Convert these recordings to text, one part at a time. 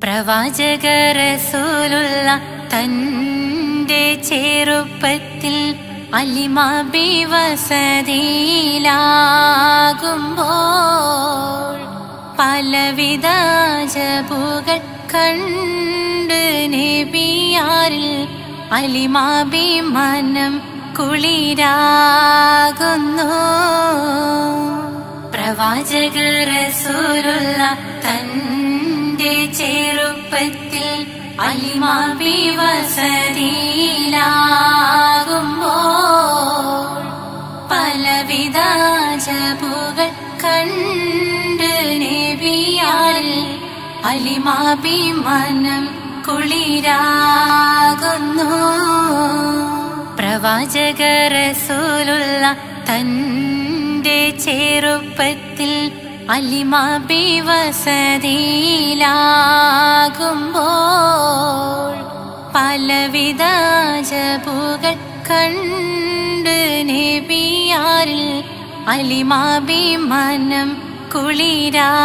പ്രവാചക റസൂലുള്ള തന്റെ ചെറുപ്പത്തിൽ അലിമാബി വസതിയിലാകുമ്പോൾ പലവിധ അജബുകൾ കണ്ട് നബിയാരിൽ അലിമാബി മനം കുളിരാകുന്നു. പ്രവാചക റസൂലുള്ള തന്റെ ചെറുപ്പത്തിൽ അലിമാബി വസതിയിലാകുമ്പോൾ പലവിധ അജബുകൾ കണ്ട് നബിയാരിൽ അലിമാബി മനം കുളിരാകുന്നു. പ്രവാചക റസൂലുള്ള തന്റെ ചെറുപ്പത്തിൽ അലിമാബി വസതിയിലാകുമ്പോൾ പലവിധ അജബുകൾ കണ്ട് നബിയാരിൽ അലിമാബി മനം കുളിരാകുന്നു.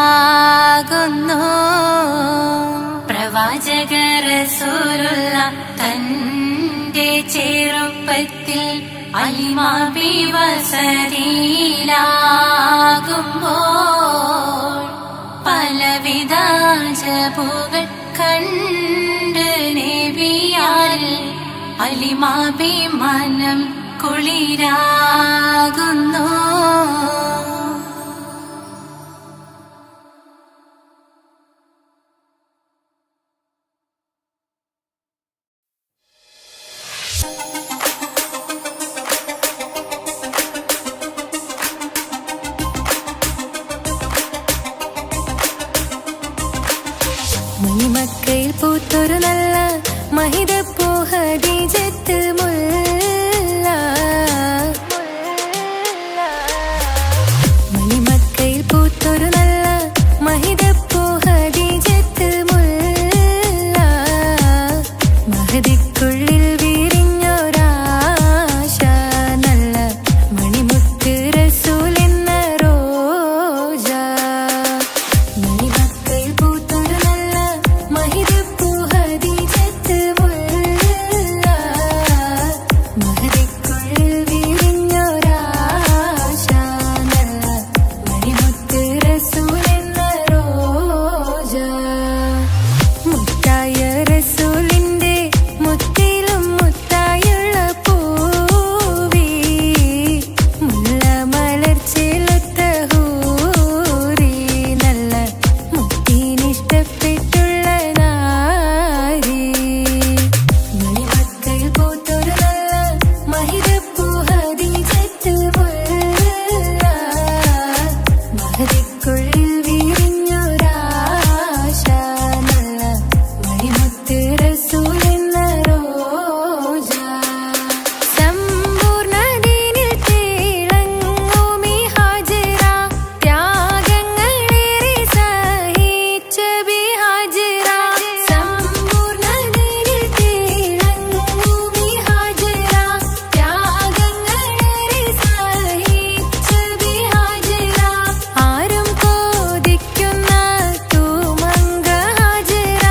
പ്രവാചക റസൂലുള്ള തന്റെ ചെറുപ്പത്തിൽ അലിമാബി വസതിയിലാകുമ്പോൾ പലവിധ അജബുകൾ കണ്ട് നബിയാരിൽ അലിമാബി മനം കുളിരാകുന്നു. മണിമക്കയിൽ പൂത്തൊരു നല്ല മഹിതപ്പൂ ഖദീജത്ത് മുല്ല. മണിമക്കയിൽ പൂത്തൊരു നല്ല മഹിതപ്പൂ ഖദീജത്ത് മുല്ല. മഹദിക്കുള്ളിൽ വിരിഞ്ഞൊരാശ നല്ല മണിമുത്ത് റസൂൽ എന്ന റോജ. മണിമക്കയിൽ പൂത്തൊരു നല്ല മഹിതപ്പൂ ഖദീജത്ത് മുല്ല. മഹദിക്കുള്ളിൽ വിരിഞ്ഞൊരാശ നല്ല മണിമുത്ത് റസൂൽ എന്ന റോജ. മുത്തായ റസൂലിന്റെ മുത്തിലും മുത്തായുള്ള പൂവി മുല്ല മലർച്ചയിലൊത്ത ഹൂറി നല്ല മുത്തിനിഷ്ടപ്പെട്ടുള്ള നാരി. മണിമക്കയിൽ പൂത്തൊരു നല്ല മഹിതപ്പൂ ഖദീജത്ത് മുല്ല. മഹദിക്കുള്ളിൽ വിരിഞ്ഞൊരാശ നല്ല മണിമുത്ത് റസൂൽ എന്ന റോജ. സമ്പൂർണ്ണ ദീനിൽ തിളങ്ങുമീ ഹാജറ. ത്യാഗങ്ങളേറെ സഹിച്ച ബി ഹാജറ. സമ്പൂർണ്ണ ദീനിൽ തിളങ്ങുമീ ഹാജറ. ത്യാഗങ്ങളേറെ സഹിച്ച ബി ഹാജറ. ആരും കോതിക്കുന്ന തൂമങ്ക ഹാജറ.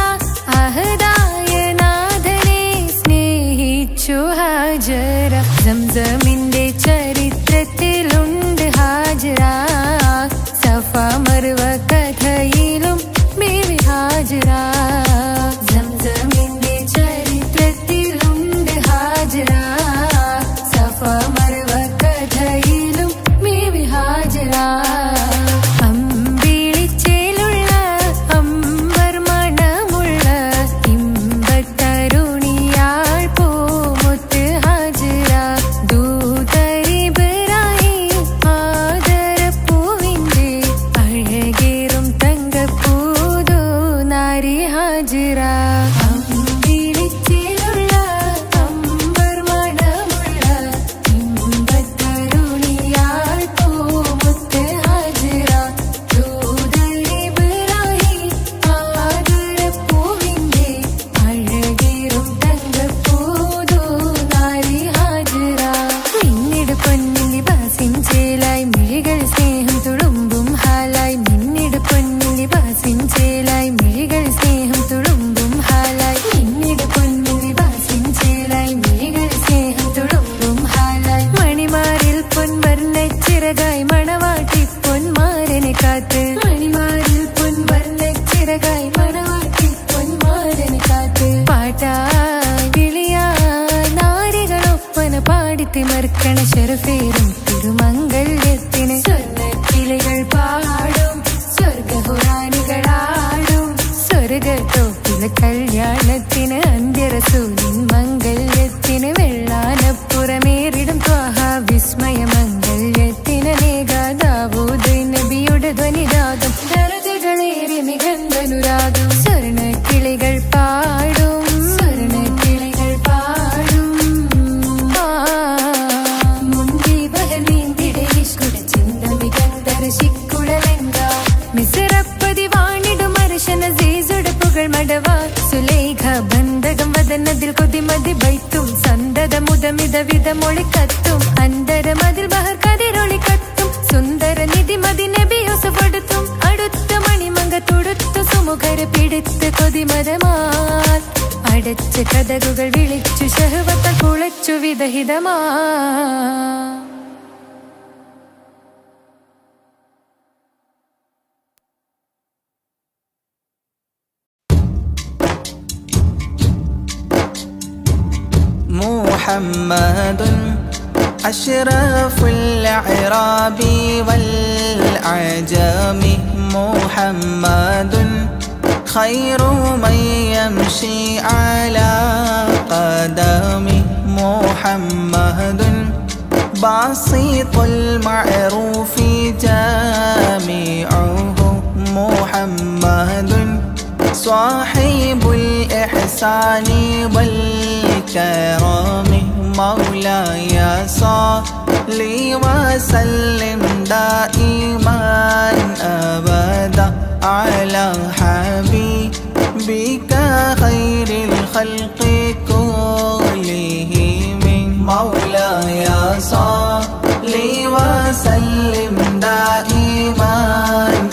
അഹദായ നാഥനെ സ്നേഹിച്ചു ഹാജറ. സംസമിന്റെ ചരിത്രത്തിലുണ്ട് ഹാജറ. സഫ മർവ കഥയിലും ബീവി ഹാജറ. സംസമിന്റെ ചരിത്രത്തിലുണ്ട് ഹാജറ. സഫ മർവ കഥയിലും ബീവി ഹാജറ. അമ്പിളിച്ചേലുള്ള അമ്പർ മണമുള്ള ഇമ്പത്തരുണിയാൾ പൂമുത്ത് ഹാജറ. ദൂതരിബ്രാഹിം ആദരപ്പൂവിന്റെ അഴകേറും തങ്കപ്പൂതു നാരി ഹാജറ. അമ്പിളിച്ചേലുള്ള അമ്പർ മണമുള്ള ഇമ്പത്തരുണിയാൾ പൂമുത്ത് ഹാജറ. ദൂതരിബ്രാഹിം ആദരപ്പൂവിന്റെ അഴകേറും തങ്കപ്പൂതു നാരി ഹാജറ. മിന്നിട് പൊന്നിൽ ലിബാസിൻ ചേലായി മിഴികൾ സ്നേഹം തുളുമ്പും ഹാലായി. മിന്നിട് പൊന്നിൽ ലിബാസിൻ ചേലായി മിഴികൾ സ്നേഹം തുളുമ്പും മണക്കണ ശരഫേറും തിരുമംഗല്യത്തിന് സ്വർണ്ണക്കിളികൾ പാടും സ്വർഗഹുറാനികളാടും സ്വർഗത്തോപ്പിലെ കല്യാണത്തിന് അന്ത്യറസൂലിൻ മംഗല്യത്തിന് വെള്ളാനപ്പുറമേറിടും ത്വാഹ വിസ്മയ മംഗല്യത്തിന് ദാവൂദ് നബിയുടെ ധ്വനിരാഗം ദരജകളേറി മികന്ധനുരാഗം സ്വർണ്ണക്കിളികൾ പാടും സ്വർണ്ണക്കിളികൾ പാടും മുന്തി ബഹനീന്തിടെ ഇഷ്കുട ചിന്ത മികന്ധര ശിക്കുടലങ്ക മിസറപ്പതി വാണിടും അർശന സീസുട പുകൾ മടവ സുലൈഖ ബന്ധകം വദനതിൽ കൊതിമതി ബൈത്തും സന്തത മുതമിത വിധമൊളിക്കത്തും അന്തരമതിൽ ബഹർ കതിരൊളി കത്തും സുന്ദര നിധി മതി നബി യൂസുഫ് അടുത്ത മണിമങ്ക തുടുത്തു സുമുഖര് പിടിത്ത് കൊതിമതമാൽ അടച്ച് കഥകുകൾ വിളിച്ചു ശഹവത്ത കുളച്ചു വിദഹിതമാ محمد أشرف الأعراب والأعجام محمد خير من يمشي على قدمه محمد باسط المعروف جامعه محمد صاحب الإحسان والكرم مولاي صل وسلم دائما أبدا على حبيبك خير الخلق كلهم مولاي صل وسلم دائما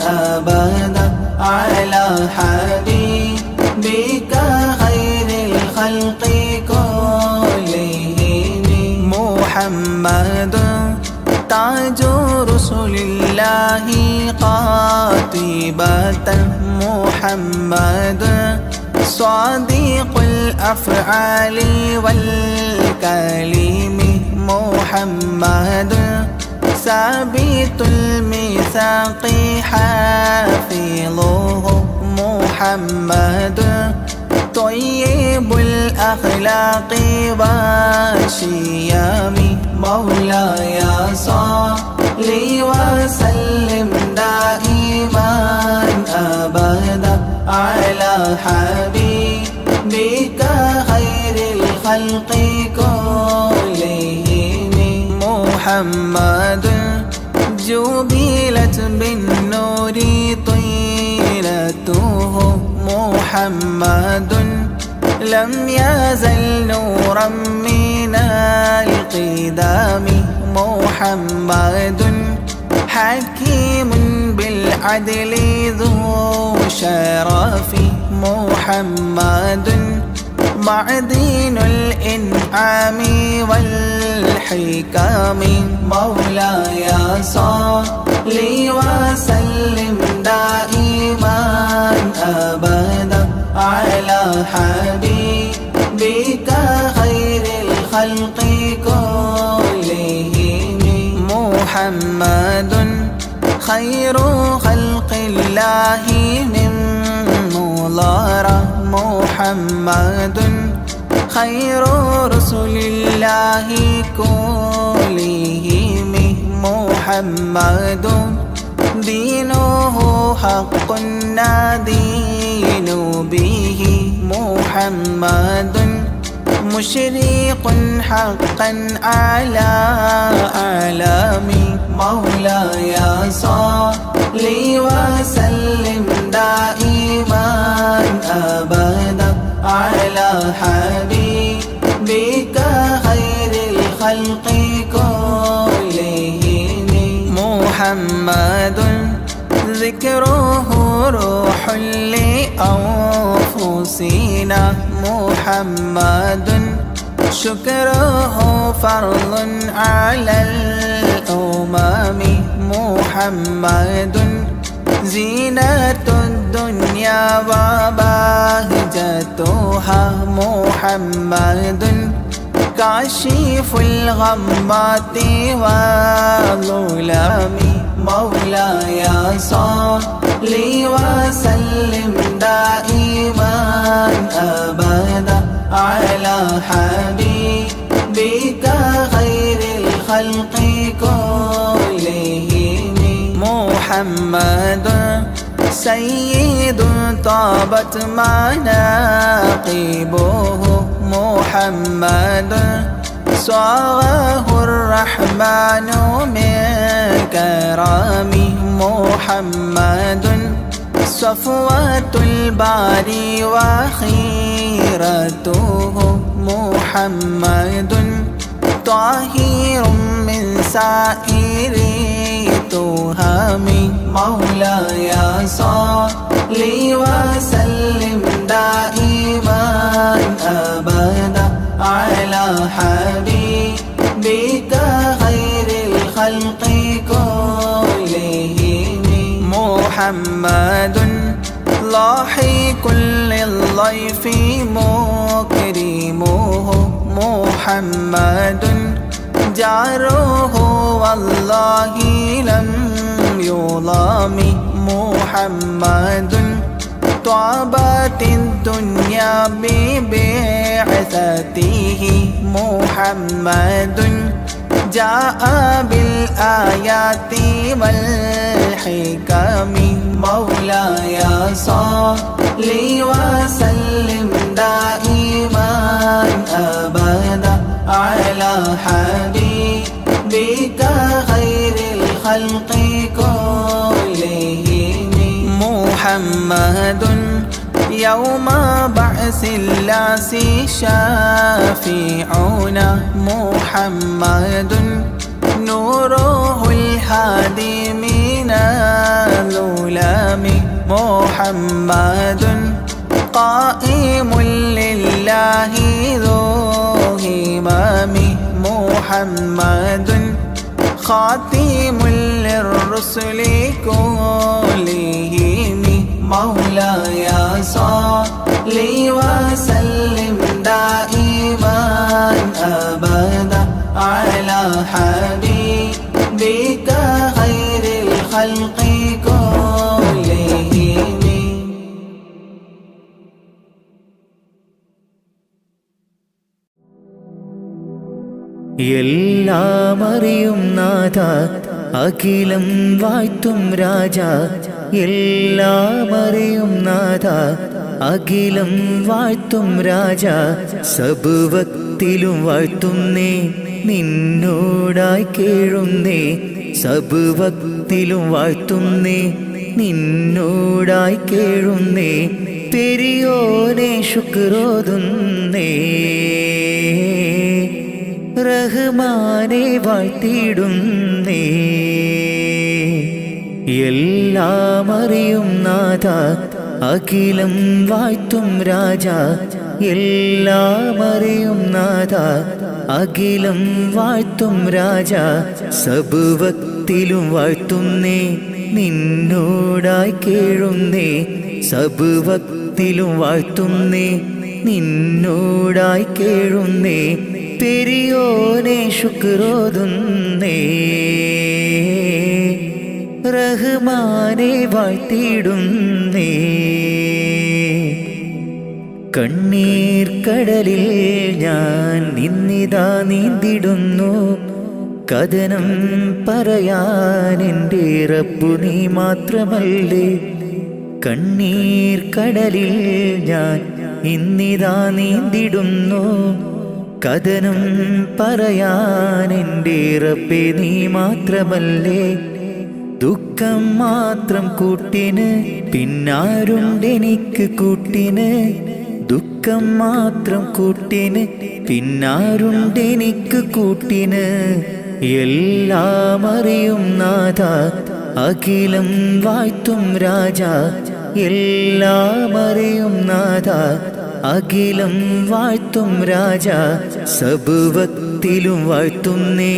أبدا على حبيبك خير الخلق كلهم محمد تاج رسل الله قاطبة محمد صادق الأفعال والكلم محمد ثابت الميثاق حافظه محمد طيب الأخلاق والشيام مولاي صل وسلم دائما أبدا على حبيبك خير الخلق كلهم محمد جبلت بالنور طيلته محمد لم يزل نورا من القدام محمد حكيم بالعدل ذو شرف محمد معدن الإنعام والحكام مولاي صل وسلم دائما أبدا على حبيبك خير الخلق كلهم محمد خير خلق الله من مضار محمد خير رسل الله كلهم محمد دينه حق ندين به محمد مشرق حقا على أعلام مولاي صل وسلم دائما أبدا على حبيبك خير الخلق كلهم محمد ذكره روح لأنفسنا محمد شكره فرض على الأمم محمد زينة الدنيا وبهجتها محمد كاشف الغمات والظلام مولاي صل وسلم دائما أبدا على حبيبك خير الخلق كلهم محمد سيد طابت مناقبه محمد صاغه الرحمن من كرامه محمد صفوة الباري وخيرته محمد طاهر من سائر تهم مولاي صل وسلم دائما أبدا على حبيبك خير الخلق كلهم محمد لاحق للضيف مكرمه محمد جاره والله لم يظلم محمد طابت الدنيا ببعثته محمد جاء بالآيات والحكم مولاي صل وسلم دائما أبدا على حبيبك خير الخلق كلهم محمد يوم بعث الناس شافعنا محمد نوره الهادي من الظلام محمد قائم لله ذو همام محمد خاتم للرسل كلهم مولاي صل وسلم دائما أبدا على حبيبك خير الخلق كلهم എല്ലാം അറിയും നാഥ അഖിലം വാഴ്ത്തും രാജ എല്ലാം അറിയും നാഥ അഖിലം വാഴ്ത്തും രാജ സബുവക്തിലും വാഴ്ത്തുന്നേ നിന്നോടായി കേഴുന്നേ സബുവക്തിലും വാഴ്ത്തുന്നേ നിന്നോടായി കേഴുന്നേ പെരിയോനെ ശുക്രോതുന്നേ റഹ്മാനെ വാഴ്ത്തിയിടുന്നേ എല്ലാം അറിയും നാഥ അഖിലം വാഴ്ത്തും രാജ എല്ലാം അറിയും നാഥ അഖിലം വാഴ്ത്തും രാജ സബുവക്തിലും വാഴ്ത്തുന്നേ നിന്നോടായി കേഴുന്നേ സബുവക്തിലും വാഴ്ത്തുന്നേ നിന്നോടായി കേഴുന്നേ പെരിയോനെ ശുക്രോതുന്നേ റഹ്മാനെ വാഴ്ത്തിയിടുന്നേ കണ്ണീർ കടലിൽ ഞാൻ നിന്നിതാ നീന്തിടുന്നു കഥനം പറയാൻ എൻ്റെ റബ്ബു നീ മാത്രമല്ലേ കണ്ണീർ കടലിൽ ഞാൻ ഇന്നിതാ നീന്തിടുന്നു കഥനം പറയാൻ എൻ്റെ റബ്ബേ നീ മാത്രമല്ലേ ദുഃഖം മാത്രം കൂട്ടിന് പിന്നാരുണ്ടെനിക്ക് കൂട്ടിന് ദുഃഖം മാത്രം കൂട്ടിന് പിന്നാരുണ്ടെനിക്ക് കൂട്ടിന് എല്ലാം അറിയും നാഥ അഖിലം വാഴ്ത്തും രാജ എല്ലാം അറിയും നാഥ അഖിലം വാഴ്ത്തും രാജ സബുവക്തിലും വാഴ്ത്തുന്നേ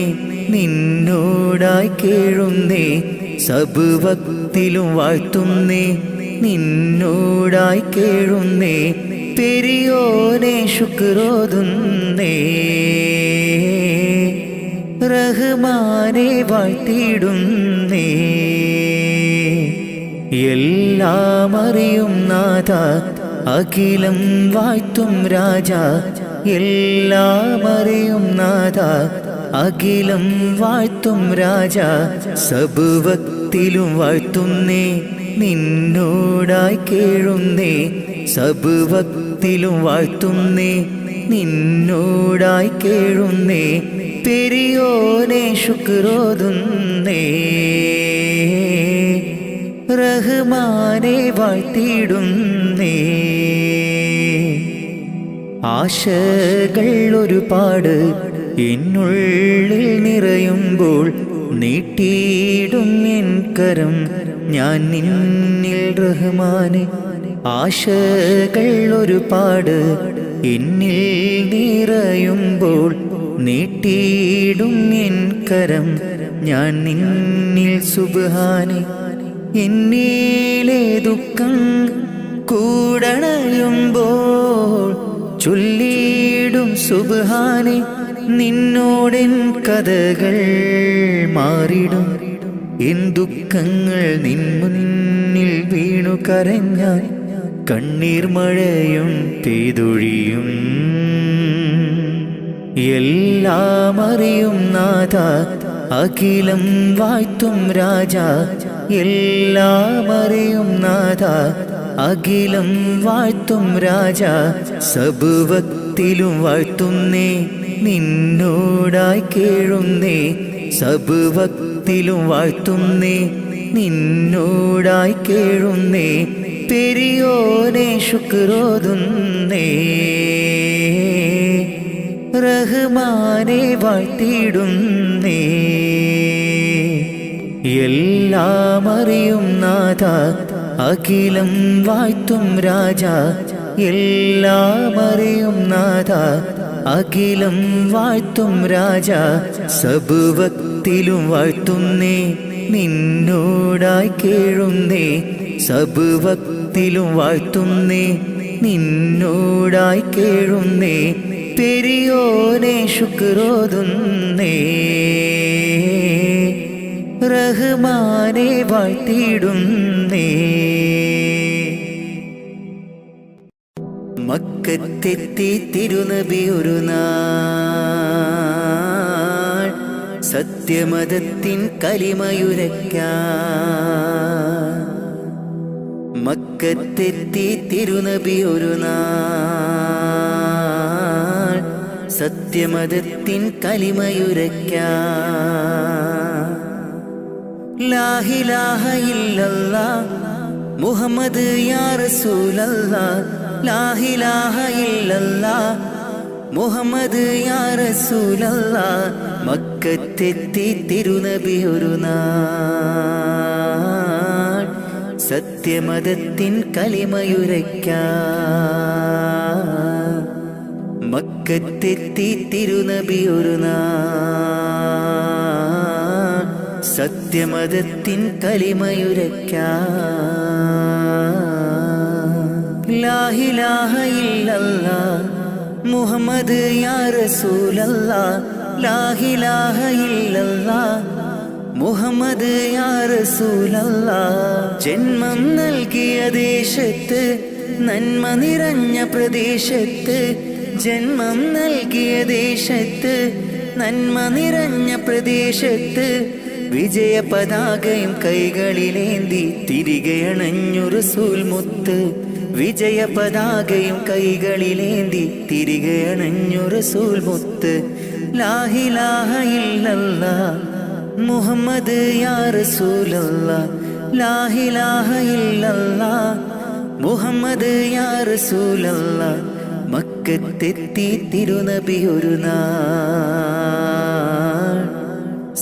നിന്നോടായി കേഴുന്നേ സബുവക്തിലും വാഴ്ത്തുന്നേ നിന്നോടായി കേഴുന്നേ പെരിയോനെ ശുക്രോതുന്നേ റഹ്മാനെ വാഴ്ത്തിയിടുന്നേ എല്ലാം അറിയും നാഥ അഖിലം വാഴ്ത്തും രാജ എല്ലാം അറിയും നാഥ അഖിലം വാഴ്ത്തും രാജ സബുവക്തിലും വാഴ്ത്തുന്നേ നിന്നോടായി കേഴുന്നേ സബുവക്തിലും വാഴ്ത്തുന്നേ നിന്നോടായി കേഴുന്നേ പെരിയോനെ ശുക്രോതുന്നേ റഹ്മാനെ വാഴ്ത്തിയിടുന്നേ ആശകൾ ഒരുപാട് എന്നുള്ളിൽ നിറയുമ്പോൾ നീട്ടിയിടും എൻ കരം ഞാൻ നിന്നിൽ റഹ്മാനെ ആശകൾ ഒരുപാട് എന്നിൽ നിറയുമ്പോൾ നീട്ടിയിടും എൻ കരം ഞാൻ നിന്നിൽ സുബ്ഹാനെ എന്നിലെ ദുഃഖം കൂടണയുമ്പോൾ ചൊല്ലിയിടും സുബ്ഹാനെ നിന്നോടെൻ കഥകൾ മാറിടും എൻ ദുഃഖങ്ങൾ നിൻ മുന്നിൽ വീണു കരഞ്ഞാൽ കണ്ണീർ മഴയും പെയ്തൊഴിയും എല്ലാം അറിയും നാഥ അഖിലം വാഴ്ത്തും രാജ എല്ലാം അറിയും നാഥ അഖിലം വാഴ്ത്തും രാജ സബുവക്തിലും വാഴ്ത്തുന്നേ നിന്നോടായി കേഴുന്നേ സബുവക്തിലും വാഴ്ത്തുന്നേ നിന്നോടായി കേഴുന്നേ പെരിയോനെ ശുക്രോതുന്നേ റഹ്മാനെ വാഴ്ത്തിയിടുന്നേ എല്ലാം അറിയും നാഥ അഖിലം വാഴ്ത്തും രാജ എല്ലാം അറിയും നാഥ അഖിലം വാഴ്ത്തും രാജ സബുവക്തിലും വാഴ്ത്തുന്നേ നിന്നോടായി കേഴുന്നേ സബുവക്തിലും വാഴ്ത്തുന്നേ നിന്നോടായി കേഴുന്നേ പെരിയോനെ ശുക്രോതുന്നേ റഹ്മാനെ വാഴ്ത്തിയിടുന്നേ മക്കത്തെത്തി തിരുനബി ഒരു നാൾ സത്യമതത്തിൻ കലിമയുരയ്ക്കാൻ മക്കത്തെത്തി തിരുനബി ഒരു നാൾ സത്യമതത്തിൻ കലിമയുരയ്ക്കാൻ ലാ ഇലാഹ ഇല്ലല്ലാഹ് മുഹമ്മദ് യാ റസൂലല്ലാഹ് ലാ ഇലാഹ ഇല്ലല്ലാഹ് മുഹമ്മദ് യാ റസൂലല്ലാഹ് മക്കത്തെത്തി തിരുനബി ഒരു നാൾ സത്യമതത്തിൻ കലിമയുരയ്ക്കാൻ മക്കത്തെത്തി തിരുനബി ഒരു നാൾ സത്യമതത്തിൻ കലിമയുരയ്ക്കാൻ ലാ ഇലാഹ ഇല്ലല്ലാഹ് മുഹമ്മദ് യാ റസൂലല്ലാഹ് ലാ ഇലാഹ ഇല്ലല്ലാഹ് മുഹമ്മദ് യാ റസൂലല്ലാഹ് ജന്മം നൽകിയ ദേശത്ത് നന്മ നിറഞ്ഞ പ്രദേശത്ത് ജന്മം നൽകിയ ദേശത്ത് നന്മ നിറഞ്ഞ പ്രദേശത്ത് വിജയ പതാകയും കൈകളിലേന്തി തിരികെ അണഞ്ഞു റസൂൽ മുത്ത് വിജയ പതാകയും കൈകളിലേന്തി തിരികെ അണഞ്ഞു റസൂൽ മുത്ത് ലാ ഇലാഹ ഇല്ലല്ലാഹ് മുഹമ്മദ് യാ റസൂലല്ലാഹ് ലാ ഇലാഹ ഇല്ലല്ലാഹ് മുഹമ്മദ് യാ റസൂലല്ലാഹ് മക്കത്തെത്തി തിരുനബി ഒരു നാൾ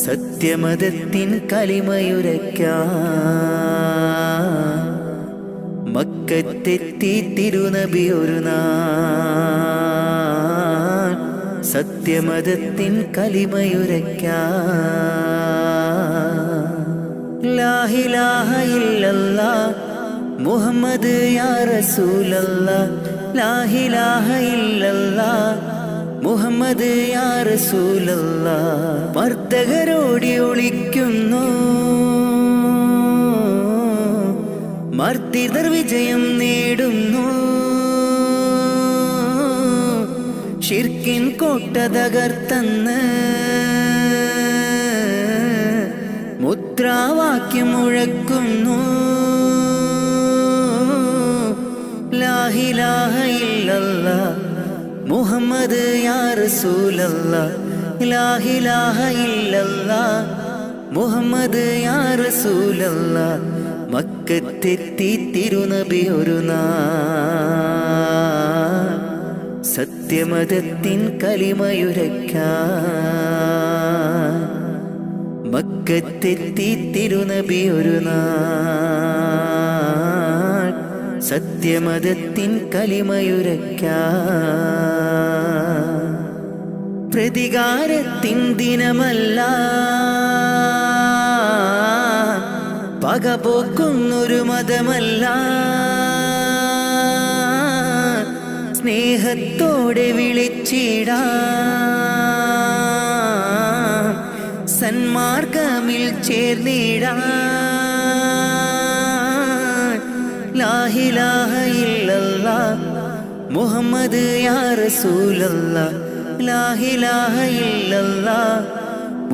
സത്യമതത്തിൻ കലിമയുരയ്ക്കാൻ മക്കത്തെത്തി തിരുനബി ഒരു നാൾ സത്യമതത്തിൻ കലിമയുരയ്ക്കാൻ ലാ ഇലാഹ ഇല്ലല്ലാഹ് മുഹമ്മദ് യാ റസൂലല്ലാ ലാ ഇലാഹ ഇല്ലല്ലാ മുഹമ്മദ് യാ റസൂലല്ലാ മർദ്ദകരോടി ഒളിക്കുന്നു മർദ്ദിതർ വിജയം നേടുന്നു ശിർക്കിൻ കോട്ട തകർത്തന്ന് മുദ്രാവാക്യം മുഴക്കുന്നു ലാ ഇലാഹ ഇല്ലല്ലാ മുഹമ്മദ് യാ റസൂലല്ലാ ലാ ഇലാഹ ഇല്ലല്ലാ മുഹമ്മദ് യാ റസൂലല്ലാ മക്കത്തെത്തി തിരുനബി ഒരു നാൾ സത്യമതത്തിൻ കലിമയുരയ്ക്കാൻ മക്കത്തെത്തി തിരുനബി ഒരു നാൾ സത്യമതത്തിൻ കലിമയുരയ്ക്കാൻ പ്രതികാരത്തിൻ ദിനമല്ല പകപോക്കുന്നൊരു മതമല്ല സ്നേഹത്തോടെ വിളിച്ചിടാം സന്മാർഗമിൽ ചേർന്നിടാം ലാ ഇലാഹ ഇല്ലല്ലാ മുഹമ്മദ് യാ റസൂലല്ലാ ലാ ഇലാഹ ഇല്ലല്ലാ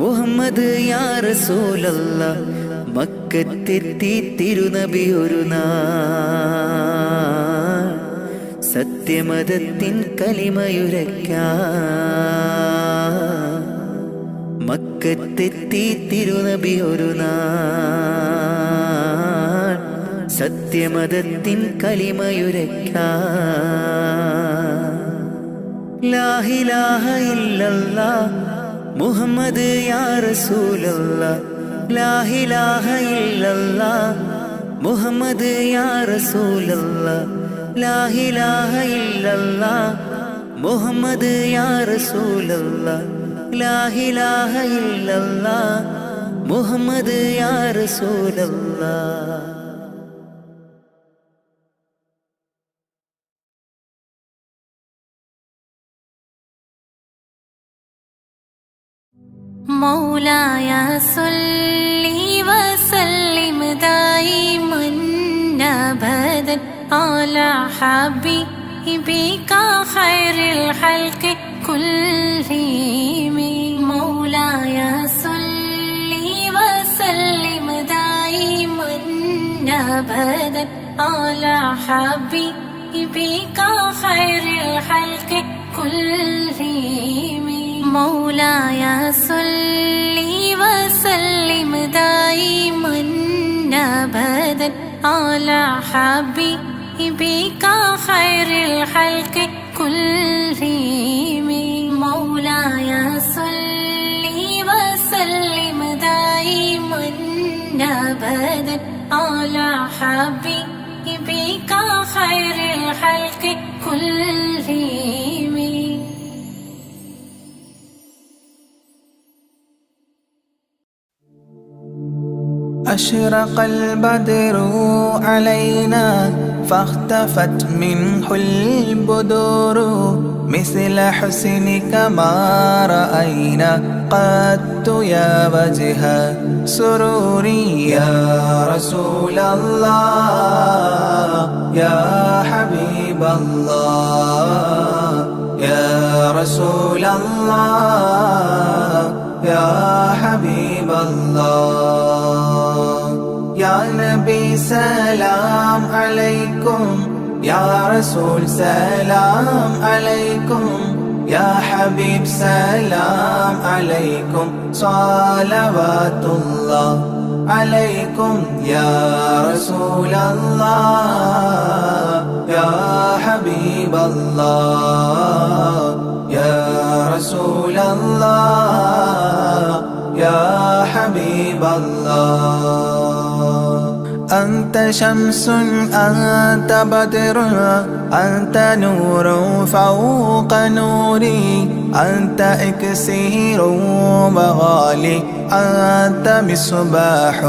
മുഹമ്മദ് യാ റസൂലല്ലാ മക്കത്തെത്തി തിരുനബി ഒരു നാൾ സത്യമതത്തിൻ കലിമയുരയ്ക്കാൻ മക്കത്തെത്തി തിരുനബി ഒരു നാൾ സത്യമതത്തിൻ കലിമയുരയ്ക്കാൻ ലാ ഇലാഹ ഇല്ലല്ലാ മുഹമ്മദ് യാ റസൂലല്ലാ ലാ ഇലാഹ ഇല്ലല്ലാ മുഹമ്മദ് യാ റസൂലല്ലാ ലാ ഇലാഹ ഇല്ലല്ലാ മുഹമ്മദ് യാ റസൂലല്ലാ ലാ ഇലാഹ ഇല്ലല്ലാ മുഹമ്മദ് യാ റസൂലല്ലാ مولاي صلي وسلم دائما أبدا على حبيبك خير الخلق كلهم مولاي صلي وسلم دائما أبدا على حبيبك خير الخلق كلهم مولاي صلي وسلم دائما أبدا على حبيبك خير الخلق كلهم مولاي صلي وسلم دائما أبدا على حبيبك خير الخلق كلهم أشرق البدر علينا فاختفت منه البدور مثل حسنك ما رأينا قد يا وجه سروري يا رسول الله يا حبيب الله يا رسول الله يا حبيب الله يا نبي سلام عليكم يا رسول سلام عليكم يا حبيب سلام عليكم صلوات الله عليكم يا رسول الله يا حبيب الله يا رسول الله يا حبيب الله أنت شمس أنت بدر أنت نور فوق نوري أنت إكسير وغالي أنت مصباح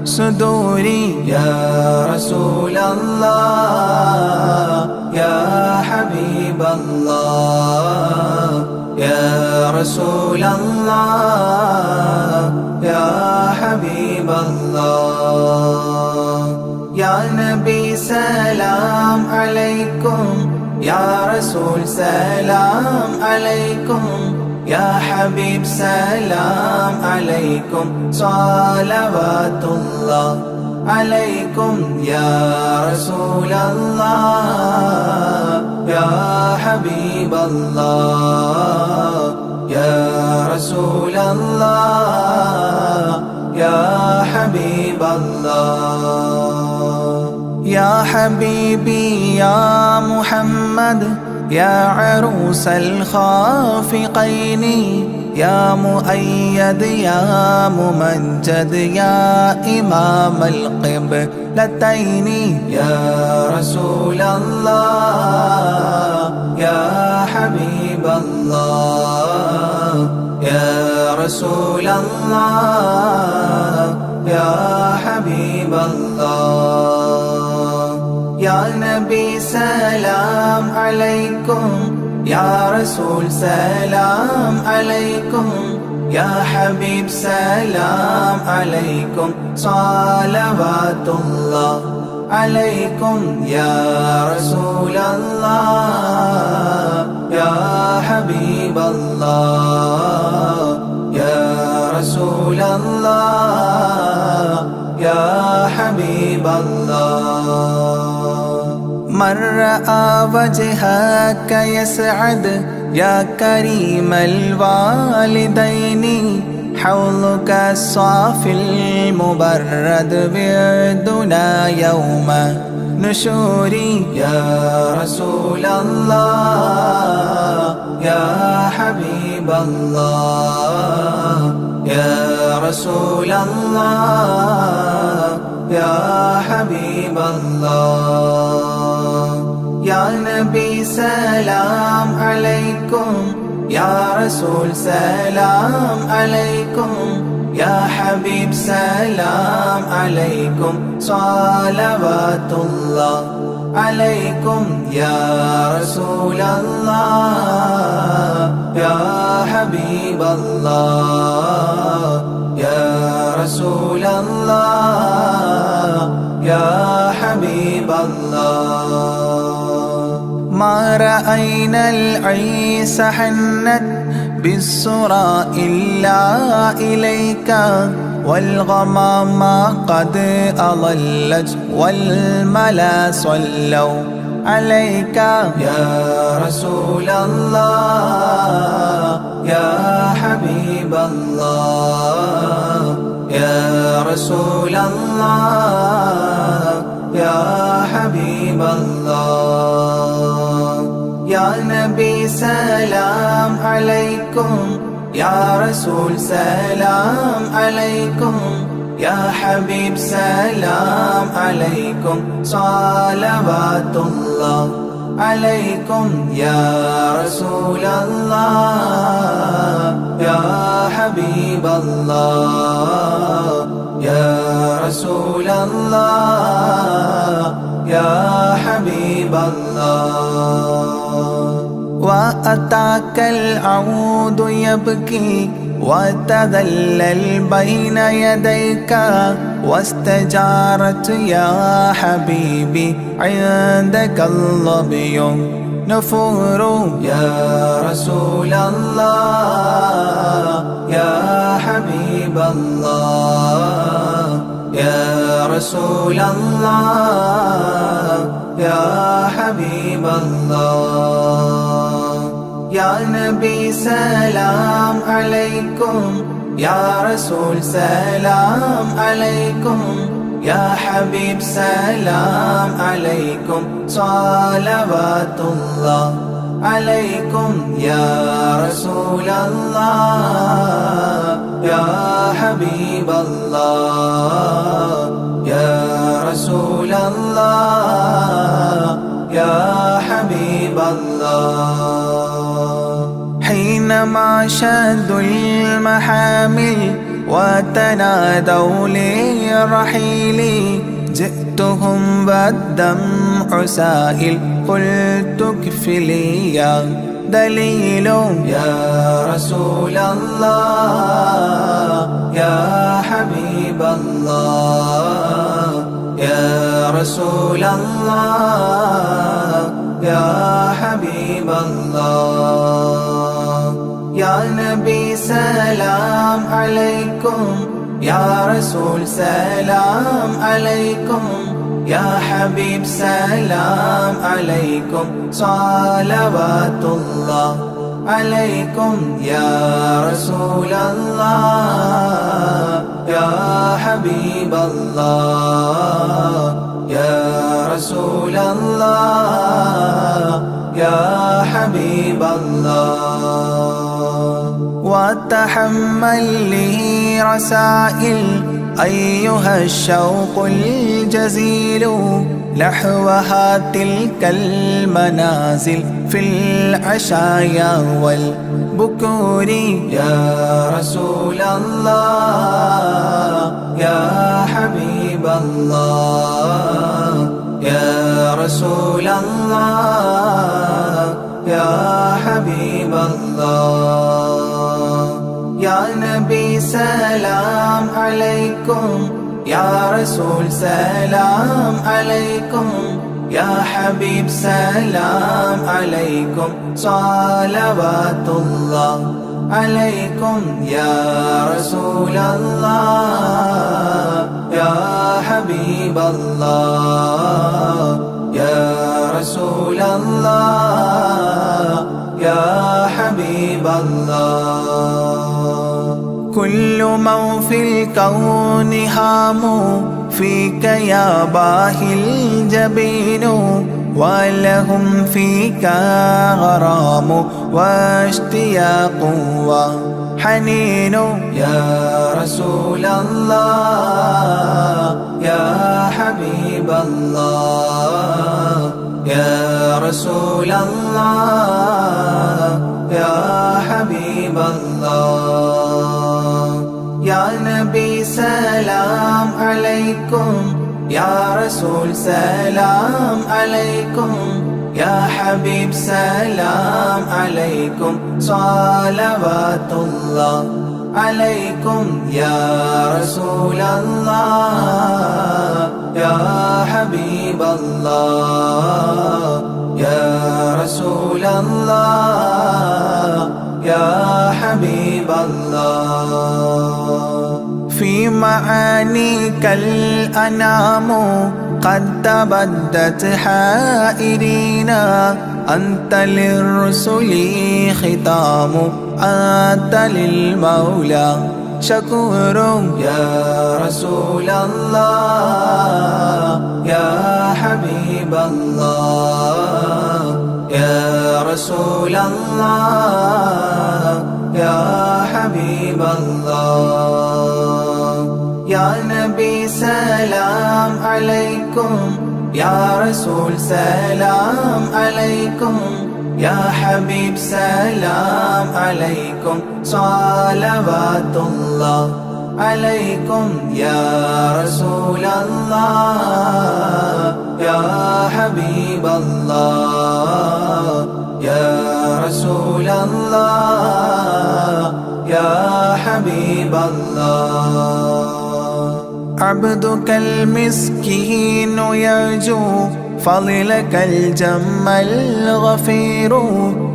صدوري يا رسول الله يا حبيب الله يا رسول الله يا حبيب الله يا نبي سلام عليكم يا رسول سلام عليكم يا حبيب سلام عليكم صلوات الله عليكم يا رسول الله يا حبيب الله يا رسول الله يا حبيب الله يا حبيبي يا محمد يا عروس الخافقين يا مؤيد يا ممجد يا إمام القبلتين يا رسول الله يا حبيب الله يا رسول الله يا حبيب الله يا نبي سلام عليكم يا رسول سلام عليكم يا حبيب سلام عليكم صلوات الله عليكم يا رسول الله يا حبيب الله يا رسول الله يا حبيب الله من رأى وجهك يسعد يا كريم الوالدين حوضك الصافي المبرد بيدنا يوم نشوري يا رسول الله يا حبيب الله يا رسول الله يا حبيب الله يا نبي سلام عليكم يا رسول سلام عليكم يا حبيب سلام عليكم صلوات الله عليكم يا رسول الله يا حبيب الله يا رسول الله يا حبيب الله ما رأينا العيس حنت بالسرى إلا إليك والغمام قد أضلت والملا صلوا عليك يا رسول الله يا حبيب الله يا رسول الله يا حبيب الله يا نبي سلام عليكم يا رسول سلام عليكم يا حبيب سلام عليكم صلوات الله عليكم يا رسول الله يا حبيب الله يا رسول الله يا حبيب الله وأتاك العود يبكي وتذلل بين يديك واستجارت يا حبيبي عندك الظبي نفور يا رسول الله يا حبيب الله يا رسول الله يا حبيب الله يا نبي سلام عليكم يا رسول سلام عليكم يا حبيب سلام عليكم صلوات الله عليكم يا رسول الله يا حبيب الله يا رسول الله يا حبيب الله حينما شد المحامل وتنادوا لرحيلي جئتهم والدمع سائل قلت اكفلي يا دليل يا رسول الله يا حبيب الله يا رسول الله يا حبيب الله يا نبي سلام عليكم يا رسول سلام عليكم يا حبيب سلام عليكم صلوات الله عليكم يا رسول الله يا حبيب الله يا رسول الله يا حبيب الله وتحمل لي رسائل أيها الشوق الجزيل نحوها تلك المنازل في العشايا والبكور يا رسول الله يا حبيب الله يا رسول الله يا حبيب الله يا نبي سلام عليكم يا رسول سلام عليكم يا حبيب سلام عليكم صلوات الله عليكم يا رسول الله يا حبيب الله يا رسول الله يا حبيب الله كل من في الكون هام فيك يا باهي الجبين ولهم فيك غرام واشتياق وحنين يا رسول الله يا حبيب الله يا رسول الله يا حبيب الله يا نبي سلام عليكم يا رسول سلام عليكم يا حبيب سلام عليكم صلوات الله عليكم يا رسول الله يا حبيب الله يا رسول الله يا حبيب الله في معانيك الأنام قد تبدت حائرين أنت للرسل ختام أنت للمولى شكور يا رسول الله يا حبيب الله يا رسول الله يا حبيب الله يا نبي سلام عليكم يا رسول سلام عليكم يا حبيب سلام عليكم صلوات الله عليكم يا رسول الله يا حبيب الله يا رسول الله يا حبيب الله عبدك المسكين يرجو فضلك الجم الغفير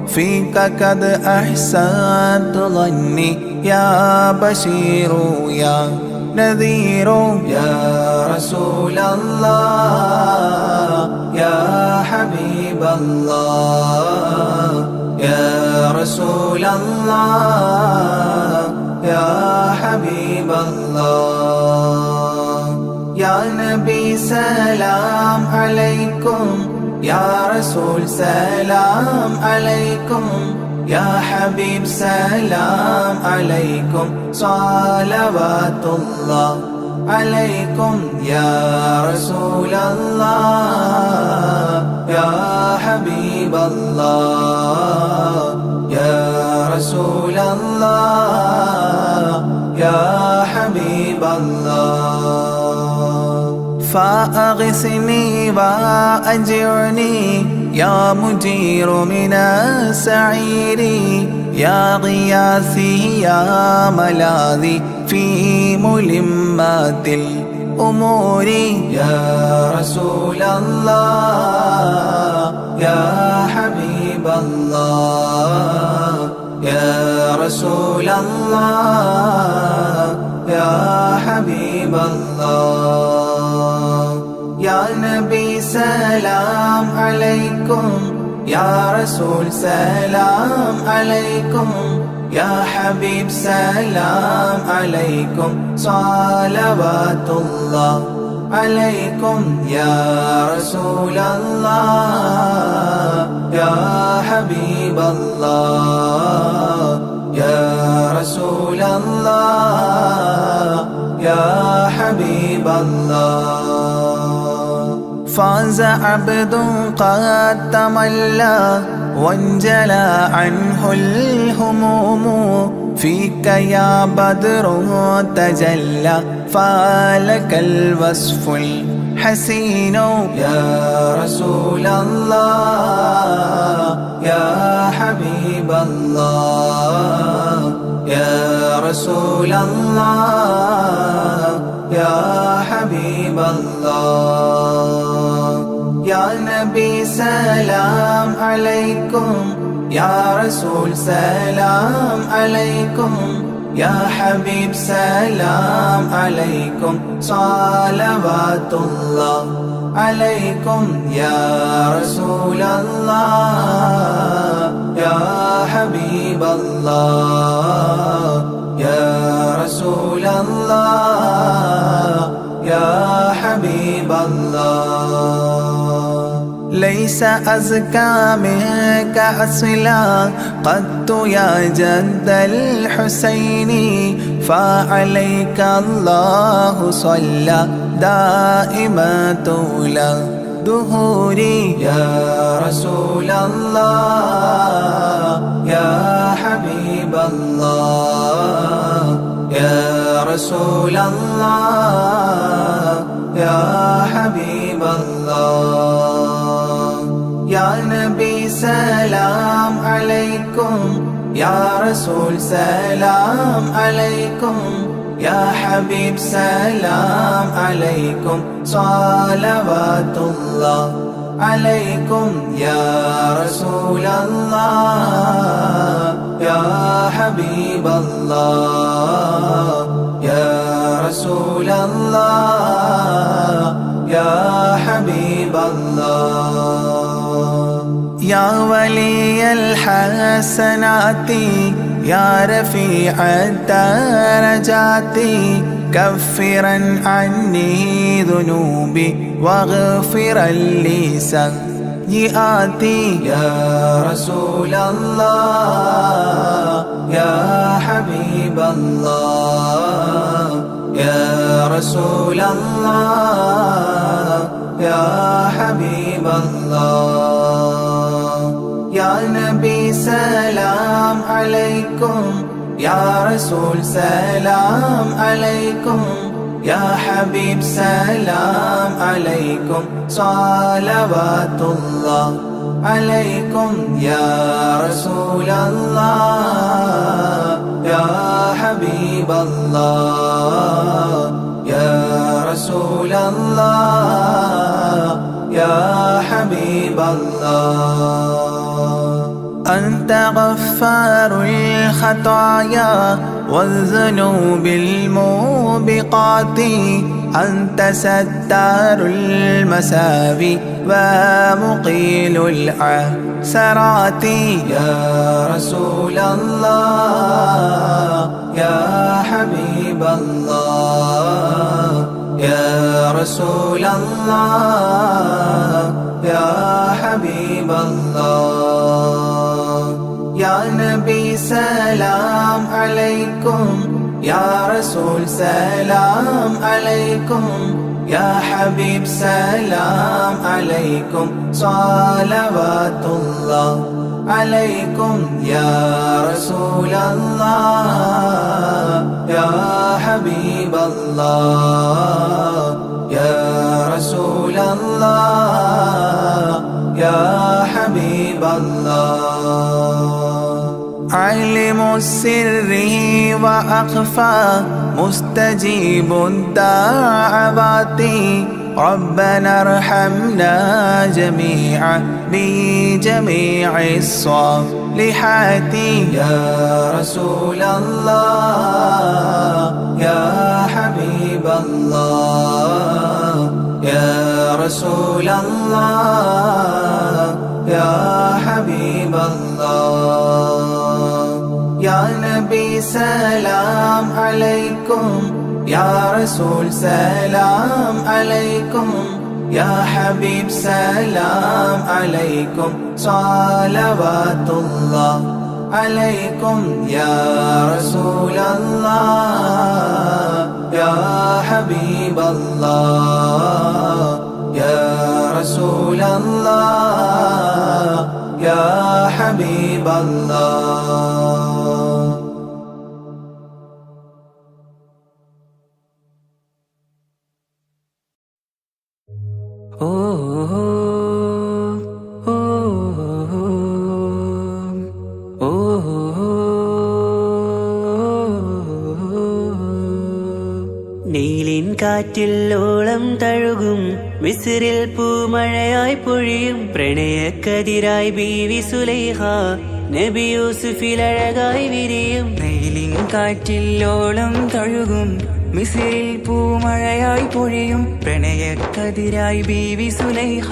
فيك قد أحسنت ظني يا بشير يا نذير يا رسول الله يا حبيب الله يا رسول الله يا حبيب الله يا نبي سلام عليكم يا رسول سلام عليكم يا حبيب سلام عليكم صلوات الله عليكم يا رسول الله يا حبيب الله يا رسول الله يا فأغثني وأجرني يا مجير من السعير يا غياثي يا ملاذي في ملمات الأمور يا رسول الله يا حبيب الله يا رسول الله يا حبيب الله يا نبي سلام عليكم يا رسول سلام عليكم يا حبيب سلام عليكم صلوات الله عليكم يا رسول الله يا حبيب الله يا رسول الله يا حبيب الله فاز عبد قد تملى وانجلى عنه الهموم فيك يا بدر تجلى فلك الوصف الحسين يا رسول الله يا حبيب الله يا رسول الله يا حبيب الله يا نبي سلام عليكم يا رسول سلام عليكم يا حبيب سلام عليكم صلوات الله عليكم يا رسول الله يا حبيب الله يا رسول الله يا حبيب الله ليس أزكى منك أصلا قدت يا جد الحسين فعليك الله صلى دائما طول دهوري يا رسول الله يا حبيب الله يا رسول الله يا حبيب الله يا نبي سلام عليكم يا رسول سلام عليكم يا حبيب سلام عليكم صلوات الله عليكم يا رسول الله يا حبيب الله يا رسول الله يا حبيب الله يا ولي الحسنات يا رفيع الدرجات كفرا عني ذنوبي واغفرا لي سيئاتي يا رسول الله يا حبيب الله يا رسول الله يا حبيب الله يا نبي سلام عليكم يا رسول سلام عليكم يا حبيب سلام عليكم صلوات الله عليكم يا رسول الله يا حبيب الله يا رسول الله يا حبيب الله أنت غفار الخطايا والذنوب الموبقات أنت ستار المساوي ومقيل العثرات يا رسول الله يا حبيب الله يا رسول الله يا حبيب الله يا نبي سلام عليكم يا رسول سلام عليكم يا حبيب سلام عليكم صلوات الله عليكم يا رسول الله يا حبيب الله يا الله يا حبيب الله علم السر وأخفى مستجيب الدعوات ربنا ارحمنا جميعا بجميع الصالحات يا رسول الله يا حبيب الله يا رسول الله يا حبيب الله يا نبي سلام عليكم يا رسول سلام عليكم يا حبيب سلام عليكم صلوات الله عليكم يا رسول الله يا حبيب الله يا رسول الله يا حبيب الله നീലിൻ കാറ്റിൽ ഓളം തഴുകും മിസ്രിൽ പൂമഴയായി പൊഴിയും പ്രണയക്കതിരായി ബീവി സുലൈഹ നബി യൂസുഫിൽ അഴകായി വിരിയും. നീലിൻ കാറ്റിൽ ഓളം തഴുകും മിസ്രിൽ പൂമഴയായി പൊഴിയും പ്രണയക്കതിരായി ബീവി സുലൈഹ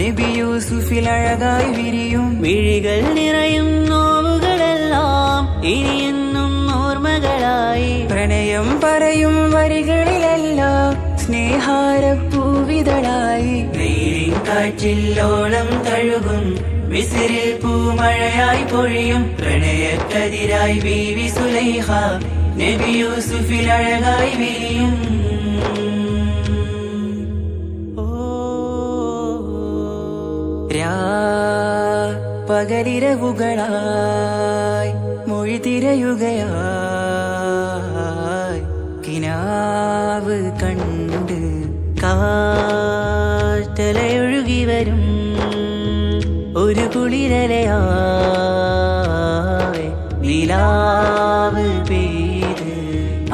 നബി യൂസുഫിൽ അഴകായി വിരിയും. മിഴികൾ നിറയും നോവുകളെല്ലാം ഇനിയെന്നും ഓർമ്മകളായി പ്രണയം പറയും വരികളിലെല്ലാം സ്നേഹാരപ്പൂവിതളായി. നീലിൻ കാറ്റിൽ ഓളം തഴുകും മിസ്രിൽ പൂമഴയായി പൊഴിയും പ്രണയക്കതിരായി ബീവി സുലൈഹ നബി യൂസുഫിൽ അഴകായി വിരിയും. പകലിരവുകളായി മൊഴി തിരയുകയായി കിനാവ് കണ്ട് കാറ്റലയൊഴുകി വരും ഒരു കുളിരലയായി നിലാവ് പെയ്ത്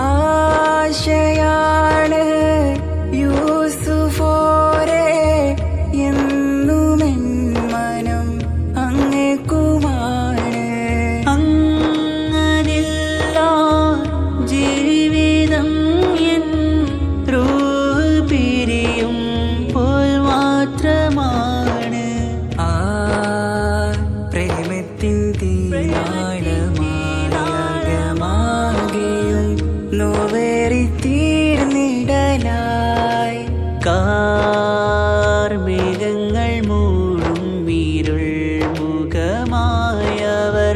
ആശയാണ് യൂസുഫോരെ എന്നുമെൻ മനം അങ്ങേക്കുമാണ്. അങ്ങനില്ല ജീവിതം എൻ റൂഹ് പിരിയും പോൽ മാത്രമാണ്. ആ പ്രേമത്തിൻ തീരാളമാകെയും നോവേറി തീർന്നിടലായി. കാർമേഘങ്ങൾ മൂടും വീരുൾ മുഖമായവർ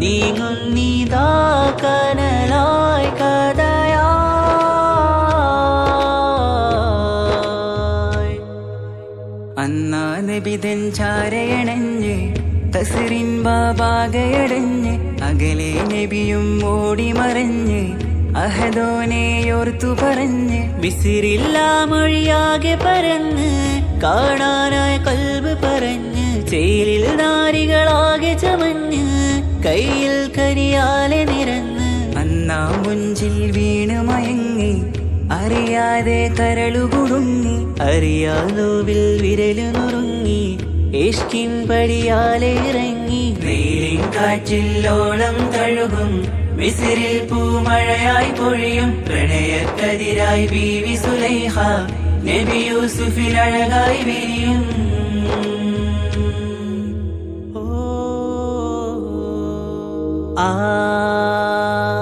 നീങ്ങുന്നിതാ കനലായി കഥയായി. അന്നാ നബിതൻ ചാരയണഞ്ഞ് തസ്റിൻ ബാബാകയടഞ്ഞ് അകലെ നബിയും ഓടിമറഞ്ഞ് അഹദോനെയോർത്തു പറഞ്ഞ് മിസ്രില്ല മൊഴിയാകെ പരന്ന് കാണാനായ കൽബ് പറഞ്ഞ് ചേലിൽ നാരികളാകെ ചമഞ്ഞ് കയ്യിൽ കരിയാലെ നിരന്ന് അന്നാ മുഞ്ചിൽ വീണ് മയങ്ങി അറിയാതെ കരളുകുടുങ്ങി. അറിയാലോവിൽ വിരലു നുറുങ്ങി ഇഷ്കിൻ പടിയാലെ ഇറങ്ങി. നീലിൻ കാറ്റിൽ ഓളം തഴുകും മിസ്രിൽ പൂമഴയായി പൊഴിയും പ്രണയക്കതിരായി ബീവി സുലൈഹ നബി യൂസുഫിൽ അഴകായി വിരിയും. ആ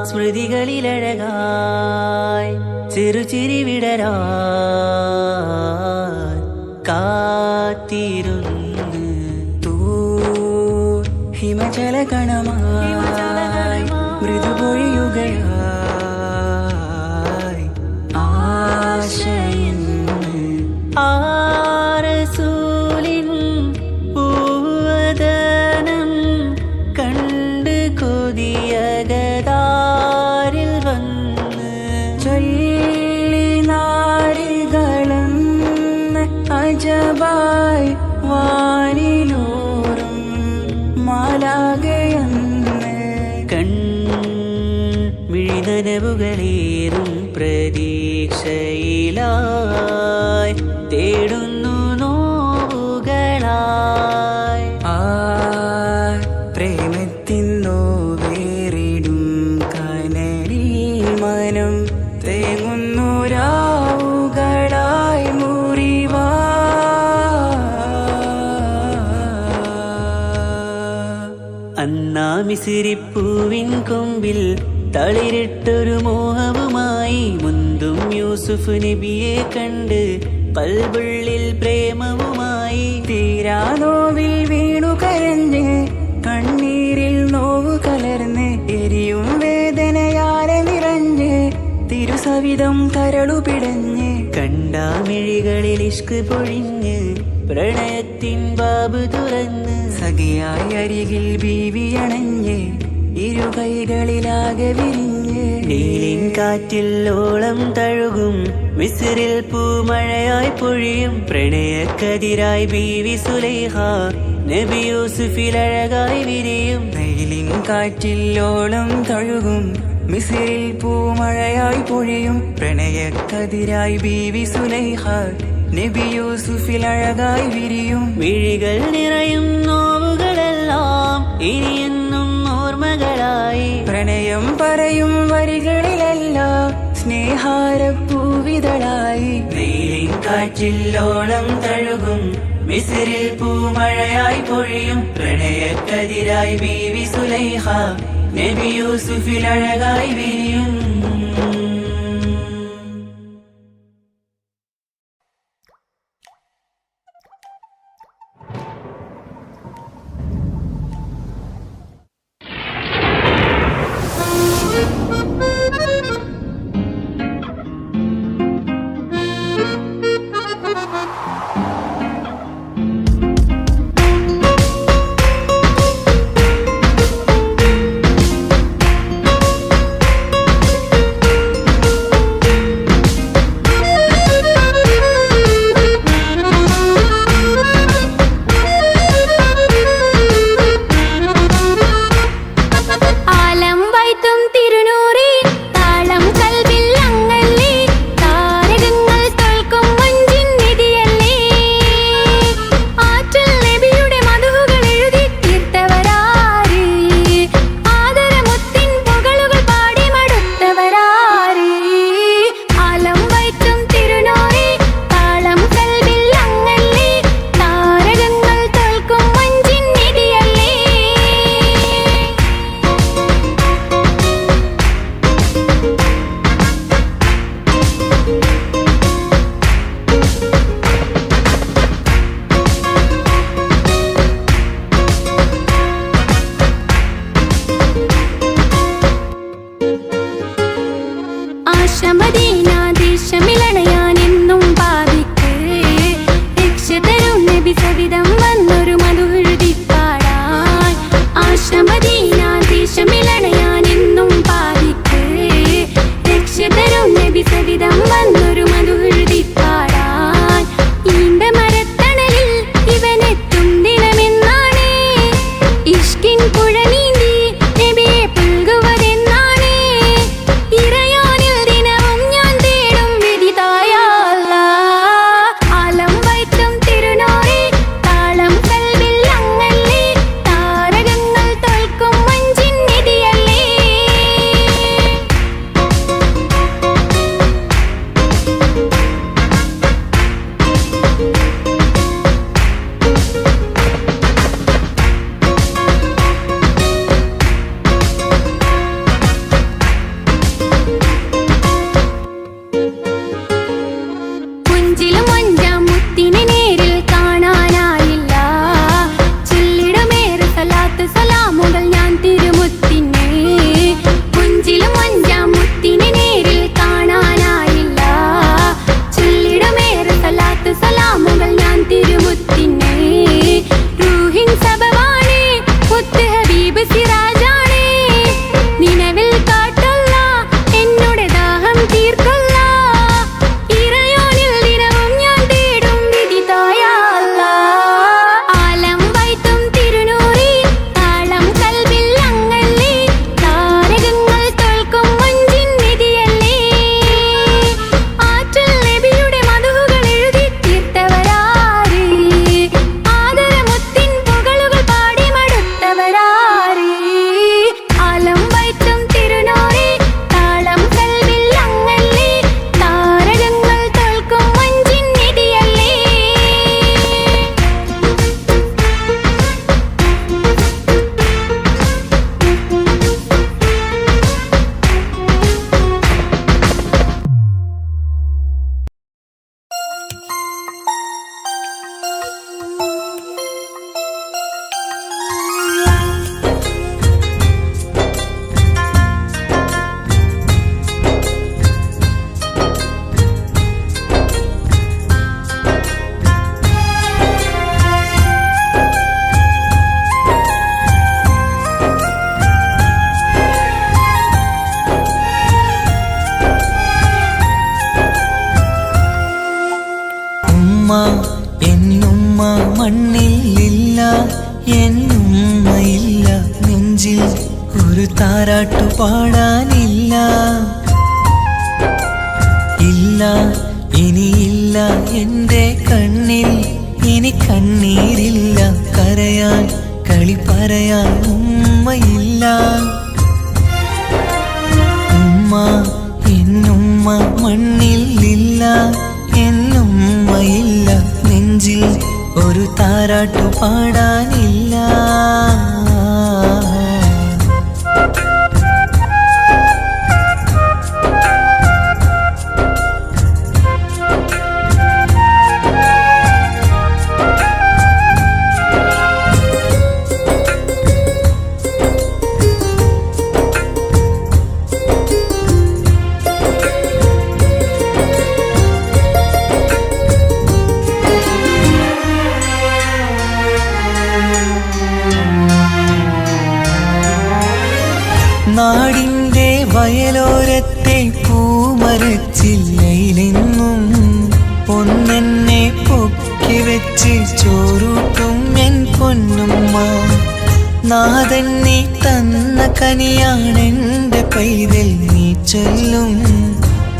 സ്മൃതികളിലഴകായി ചെറുചിരി വിടരാൻ കാത്തിരുന്ന് ഹിമജല കണമായി മൃദുപൊഴിയുകയായി ആശയിന്ന് ആരസൂലിൻ പൂവദനം കണ്ട് കൊതിയകതാരിൽ വന്ന് ചൊല്ലി നാരികളെന്ന് അജ നനവുകളേറും പ്രതീക്ഷയിലായി തേടുന്നു നോവുകളായി. പ്രേമത്തിന്നോ വേറിടും കനലിൽ മനം തേങ്ങുന്നു രാവുകളായി മുറിവാ. അന്നാ മിസിരിപ്പൂവിൻ കൊമ്പിൽ തളിരിട്ടൊരു മോഹവുമായി മുന്തും യൂസുഫ് നബിയെ കണ്ട് കൽബുള്ളിൽ പ്രേമവുമായി. തീരാനോവിൽ വീണു കരഞ്ഞ് കണ്ണീരിൽ നോവു കലർന്ന് എരിയും വേദനയാലെ നിറഞ്ഞ് തിരുസവിധം കരളുപിടഞ്ഞ് കണ്ടാമിഴികളിൽ ഇഷ്ക് പൊഴിഞ്ഞ് പ്രണയത്തിൻ ബാബ് തുറന്ന് സഖിയായി അരികിൽ ബീവിയണഞ്ഞ് ഇരു കൈകളിലാകെ വിരിഞ്ഞ് നീലിൻ കാറ്റിൽ ഓളം തഴുകും മിസ്രിൽ പൂമഴയായി പൊഴിയും പ്രണയക്കതിരായി ബീവി സുലൈഹ നബി യൂസുഫിൽ അഴകായി വിരിയും. നീലിൻ കാറ്റില്ലോളം തഴുകും മിസിറിൽ പൂമഴയായി പൊഴിയും പ്രണയക്കതിരായി ബീവി സുലൈഹ നബി യൂസുഫിൽ അഴകായി വിരിയും. മിഴികൾ നിറയും നോവുകളെല്ലാം ഇനിയെന്നും ഓർമ്മകളായി. പ്രണയം പറയും വരികളിലെല്ലാം സ്നേഹാരപ്പൂവിതളായി. നീലിൻ കാറ്റില്ലോളം തഴുകും മിസ്രിൽ പൂമഴയായി പൊഴിയും പ്രണയക്കതിരായി ബീവി സുലൈഹ നബി യൂസുഫിൽ അഴകായി വിരിയും. താരാട്ടു പാടാനില്ല. ഇല്ല ഇനിയില്ല എൻ്റെ കണ്ണിൽ ഇനി കണ്ണീരില്ല. കരയാൻ കളി പറയാൻ ഉമ്മയില്ല. ഉമ്മ എന്നുമ്മ മണ്ണിലില്ല, എന്നുമ്മയില്ല. നെഞ്ചിൽ ഒരു താരാട്ടു പാടാനില്ല. നാടിൻ്റെ വയലോരത്തെ പൂമരച്ചില്ലയിലെന്നും പൊന്നെന്നെ പൊക്കി വെച്ച് ചോറൂട്ടും എൻ പൊന്നുമ്മ. നാഥൻ നീ തന്ന കനിയാണെൻ്റെ പൈതൽ നീ ചൊല്ലും.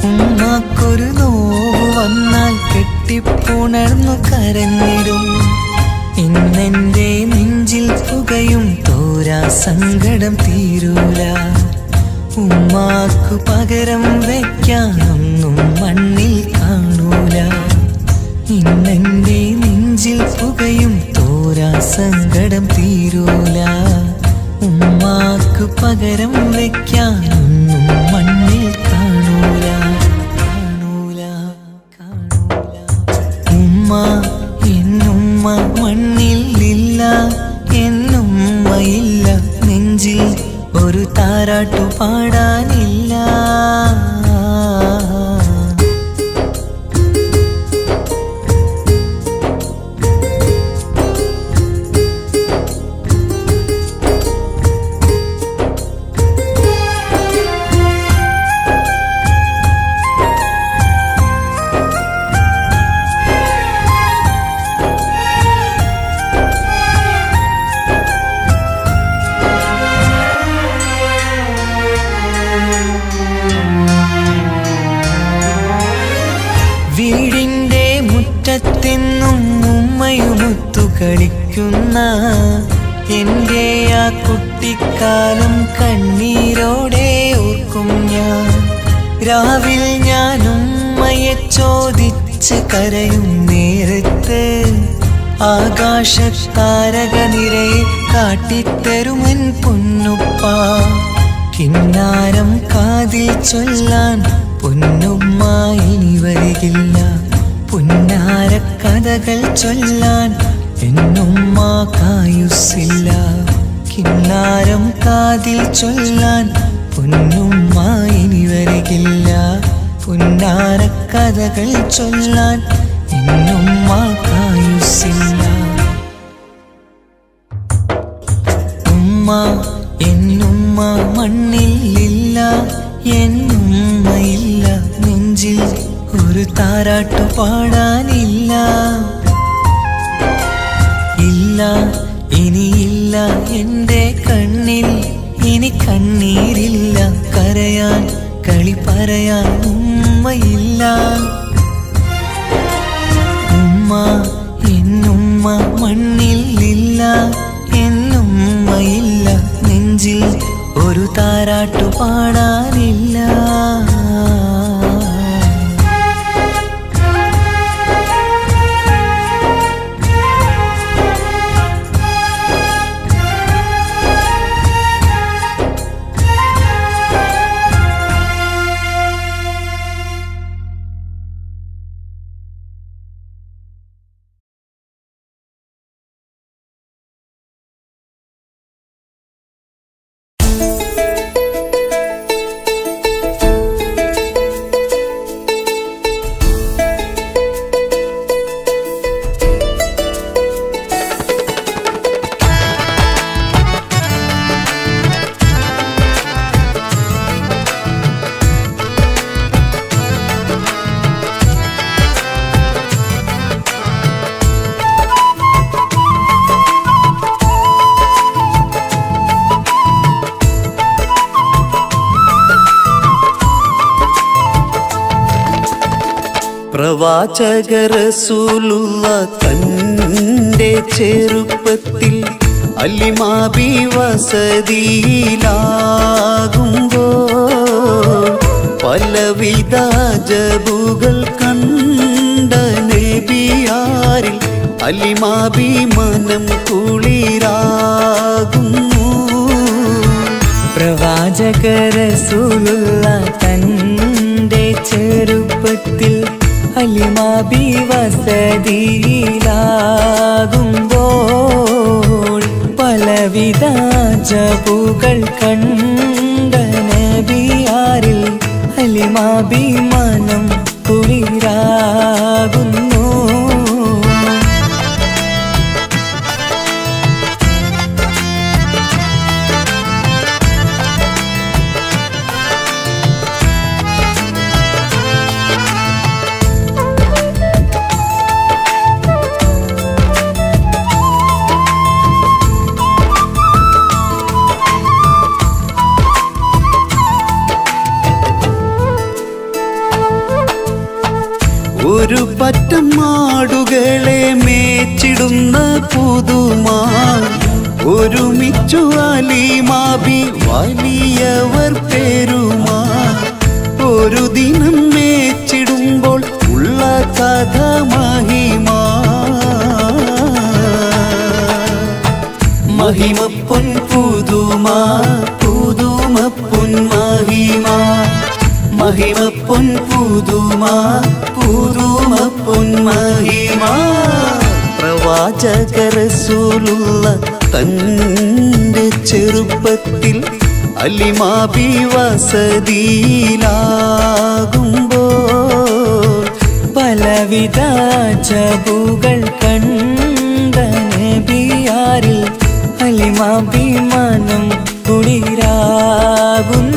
ഉമ്മാക്കൊരു നോവ് വന്നാൽ കെട്ടിപ്പുണർന്നു കരഞ്ഞിടും. ഇന്നെൻ്റെ നെഞ്ചിൽ പുകയും തോരാ സങ്കടം തീരൂല. ഉമ്മാക്കു പകരം വയ്ക്കാനൊന്നും മണ്ണിൽ കാണൂല. ഇന്നെൻ്റെ നെഞ്ചിൽ പുകയും തോരാ സങ്കടം തീരൂല. ഉമ്മാക്കു പകരം വയ്ക്കാനൊന്നും മണ്ണിൽ കാണൂല. കാണൂല കാണൂല. ഉമ്മ എന്നുമ്മ മണ്ണിലില്ല, എന്നുമ്മയില്ല. നെഞ്ചിൽ ഒരു താരാട്ടു പാടാനില്ല. വീടിൻ്റെ മുറ്റത്തെന്നും ഉമ്മയുമൊത്തു കളിക്കുന്ന എൻ്റെ ആ കുട്ടിക്കാലം കണ്ണീരോടെ ഓർക്കും ഞാൻ. രാവിൽ ഞാൻ ഉമ്മയെ ചോദിച്ച് കരയും നേരത്ത് ആകാശത്താരക നിരയെ കാട്ടിത്തരുമൻ പൊന്നുപ്പ. കിന്നാരം കാതിൽ ചൊല്ലാൻ പൊന്നുമ്മ ഇനി വരികില്ല. പുന്നാര കഥകൾ ചൊല്ലാൻ എന്നുമ്മ കായുസ്സില്ല. കിന്നാരം കാതിൽ ചൊല്ലാൻ പൊന്നുമ്മ ഇനി വരികില്ല. പുന്നാര കഥകൾ ചൊല്ലാൻ എന്നുമ്മ കായുസ്സില്ല. ഉമ്മ എന്നുമ്മ മണ്ണിലില്ല, എന്നുമ്മയില്ല. നെഞ്ചിൽ ഒരു താരാട്ടു പാടാനില്ല. ഇല്ല ഇനിയില്ല എൻ്റെ കണ്ണിൽ ഇനി കണ്ണീരില്ല. കരയാൻ കളി പറയാൻ ഉമ്മയില്ല. ഉമ്മ എന്നുമ്മ മണ്ണിലില്ല, എന്നുമ്മയില്ല. നെഞ്ചിൽ ഒരു താരാട്ടു പാടാനില്ല. പ്രവാചക റസൂലുള്ള തന്റെ ചെറുപ്പത്തിൽ അലിമാബി വസതിയിലാകുമ്പോൾ പലവിധ ജബുകൾ കണ്ട നബിയാരിൽ അലിമാബി മനം കുളിരാകുന്നു. പ്രവാചക റസൂലുള്ള തന്റെ ചെറുപ്പത്തിൽ അലിമാബി വസതിയിലാകുമ്പോൾ പലവിധ ജബുകൾ കണ്ട നബിയാരിൽ അലിമാബി മനം കുളിരാകുന്നു. ഒരു പറ്റം മാടുകളെ മേച്ചിടുന്ന പുതുമാൻ ഒരുമിച്ചു അലിമാബി വലിയവർ പെരുമാ. ഒരു ദിനം മേച്ചിടുമ്പോൾ ഉള്ള കഥ മഹിമാ. മഹിമപ്പൊൻ പുതുമാ പുതുമപ്പൊൻ മഹിമാ. മഹിമപ്പൊൻ പുതുമാ പുതുമപ്പൊൻ മഹിമാ. പ്രവാചക റസൂലുള്ള തന്റെ ചെറുപ്പത്തിൽ അലിമാബി വസതിയിലാകുമ്പോൾ പലവിധ ജബുകൾ കണ്ട നബിയാരിൽ അലിമാബി മനം കുളിരാകുന്നു.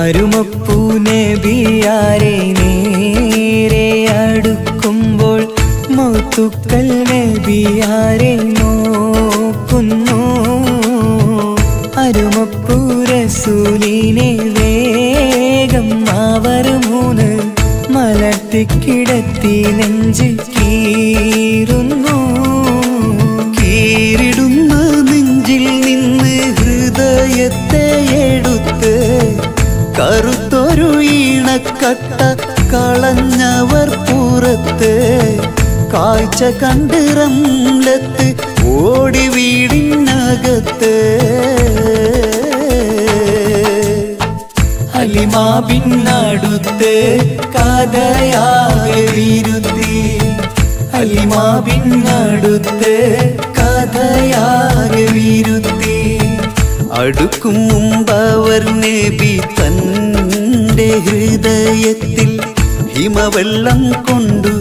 അരുമപ്പൂ നബിയാരെ നേരെ അടുക്കുമ്പോൾ മൗത്തുക്കൽ നബിയാരെ നോക്കുന്നു. അരുമപ്പൂ റസൂലിനെ വേഗം അവർ മൂന്ന് മലർത്തിക്കിടത്തി നെഞ്ച് കീറുന്നു. കീറിടുന്ന നെഞ്ചിൽ നിന്ന് ഹൃദയത്തെ എടുത്ത് കറുത്തൊരു ഈണക്കട്ട കളഞ്ഞവർ പുറത്ത്. കാഴ്ച കണ്ട് റംലത്ത് ഓടി വീടിനകത്ത്. അലിമാബിനടുത്ത് കഥയാകെ വിരുത്തി. അലിമാബിനടുത്ത് കഥയാകെ വിരുത്തി. അടുക്കും മുമ്പവർ നബി തന്റെ ഹൃദയത്തിൽ ഹിമവെള്ളം കൊണ്ടു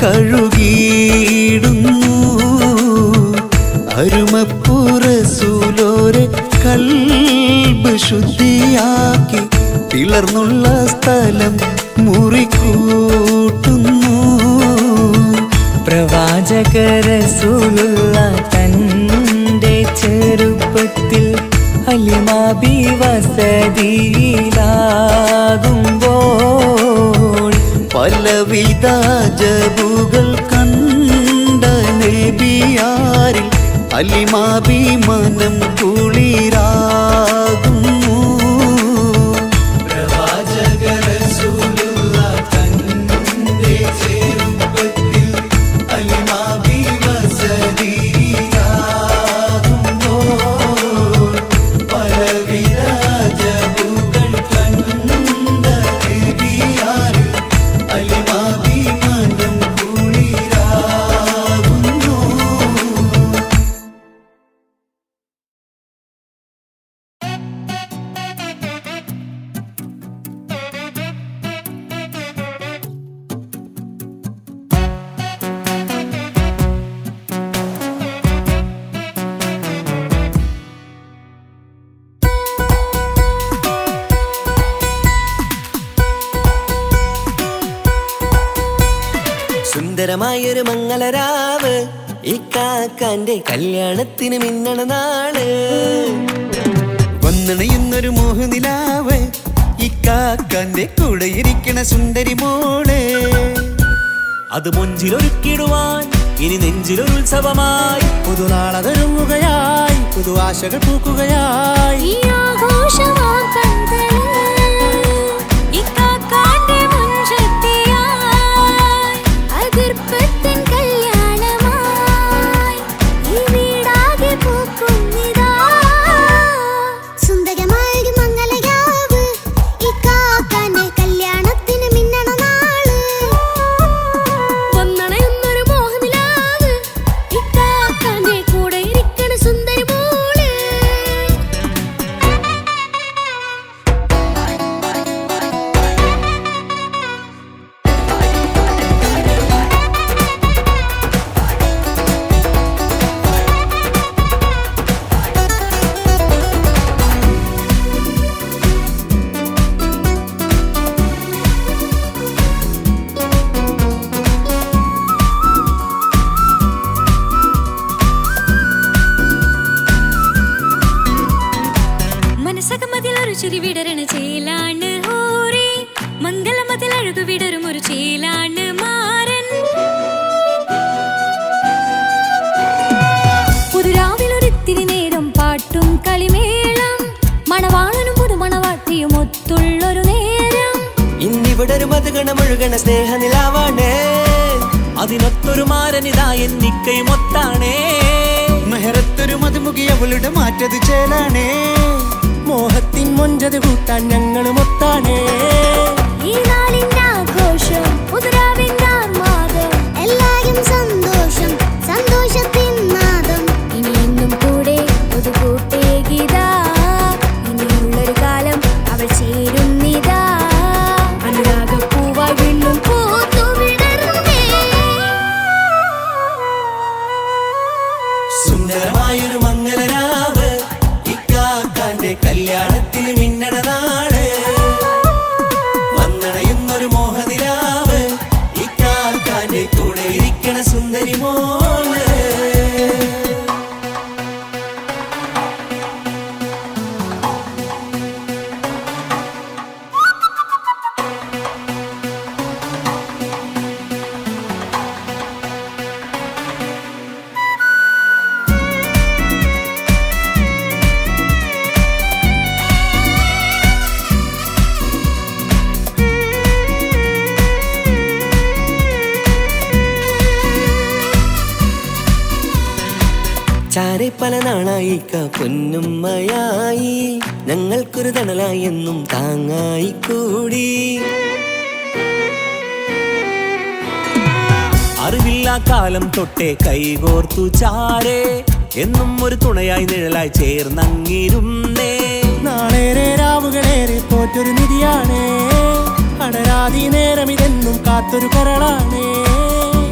കഴുകിയിടുന്നു. അരുമപ്പൂ റസൂലോരെ കൽബ് ശുദ്ധിയാക്കി പിളർന്നുള്ള സ്ഥലം മുറിക്കൂട്ടുന്നു. പ്രവാചക റസൂലുള്ള തന്റെ ചെറുപ്പത്തിൽ അലിമാബി വസതിയിലാകുമ്പോൾ പലവിധ ജബുകൾ കണ്ട നബിയാരിൽ അലിമാബി മനം കുളിരാകുന്നു. പ്രവാചക റസൂലുള്ള തന്റെ ചെറുപ്പത്തിൽ അലിമാബി വസതിയിലാകുമ്പോൾ പലവിധ ജബുകൾ കണ്ട നബിയാരിൽ അലിമാബി മനം കുളിരാകുന്നു. സുന്ദരമായൊരു മംഗളരാവ് ഇക്കാക്കാന്റെ കല്യാണത്തിന് മിന്നണ നാള്. വന്നണയുന്നൊരു മോഹനിലാവ് ഇക്കാക്കാന്റെ കൂടെ ഇരിക്കണ സുന്ദരി മോള്. അത് മുഞ്ചിലൊരുക്കിടുവാൻ ഇനി നെഞ്ചിലൊരു ഉത്സവമായി പുതുനാളതൊരുങ്ങുകയായി പുതു ആശകൾ പൂക്കുകയായി. ഈ ആഘോഷമാം കൺകളിൽ ഇക്കാക്കാന്റെ മുഞ്ചത്തിയായി അതിർപ്പത്തിൻ കല്യാണമായി ഈ വീടാകെ പൂക്കുന്നിതാ. സുന്ദരമായൊരു മംഗളയാവ് ഇക്കാക്കാന്റെ കല്യാണത്തിന് മിന്നണ നാള്. വന്നണയുന്നൊരു മോഹനിലാവ് ഇക്കാക്കാന്റെ കൂടെ ഇരിക്കണ സുന്ദരി മോള്. മനസ്സകമതിലൊരു ചിരി വിടരണ ചേലാണ് ഹോറി, മംഗളമതിൽ അഴകു വിടരും ഒരു ചേലാണ് മാരൻ. പുതുരാവിലൊരിത്തിരി നേരം പാട്ടും കളിമേളം മണവാളനും പുതുമണവാട്ടിയും ഒത്തുള്ളൊരു നേരം. ഇന്നിവിടെ ഒരു മധുഗണമൊഴുകണ സ്നേഹനിലാവാണേ, അതിനൊത്തൊരു മാരനിതാ എന്നിക്കയും ഒത്താണേ. മെഹറത്തൊരു മധുമുഖി അവളുടെ മാറ്റത് ചേലാണേ, മോഹത്തിൻ മൊഞ്ചത് കൂട്ടാൻ ഞങ്ങളും ഒത്താണേ. ഈ നാളിന്റെ ആഘോഷം പുതുരാവിന്റെ ആർമാദം എല്ലാരും സന്തോഷം സന്തോഷത്തിൻ നാദം. ഇനി എന്നും കൂടെ പുതുകൂട്ടേ ഗീതാ, ഇനിയുള്ളൊരു കാലം അവൾ ചേരുന്നിതാ. അനുരാഗപ്പൂവായി വീണ്ടും പൂത്തു വിടർന്നേ. സുന്ദരമായൊരു മംഗളരാവ് ഇക്കാക്കാന്റെ കല്യാണത്തിന് മിന്നണ നാള്. വന്നണയുന്നൊരു മോഹനിലാവ് ഇക്കാക്കാന്റെ കൂടെ ഇരിക്കണ സുന്ദരി മോള്. ചാരെ പല നാളായിക്ക പൊന്നുമ്മയായി, ഞങ്ങൾക്കൊരു തണലായി എന്നും താങ്ങായി കൂടി. അറിവില്ലാ കാലം തൊട്ടേ കൈകോർത്തു ചാരെ, എന്നും ഒരു തുണയായി നിഴലായി ചേർന്നങ്ങിരുന്നേ. നാളേറെ രാവുകളേറെ തോറ്റൊരു നിധിയാണേ, അടരാതി നേരം ഇതെന്നും കാത്തൊരു കരളാണേ.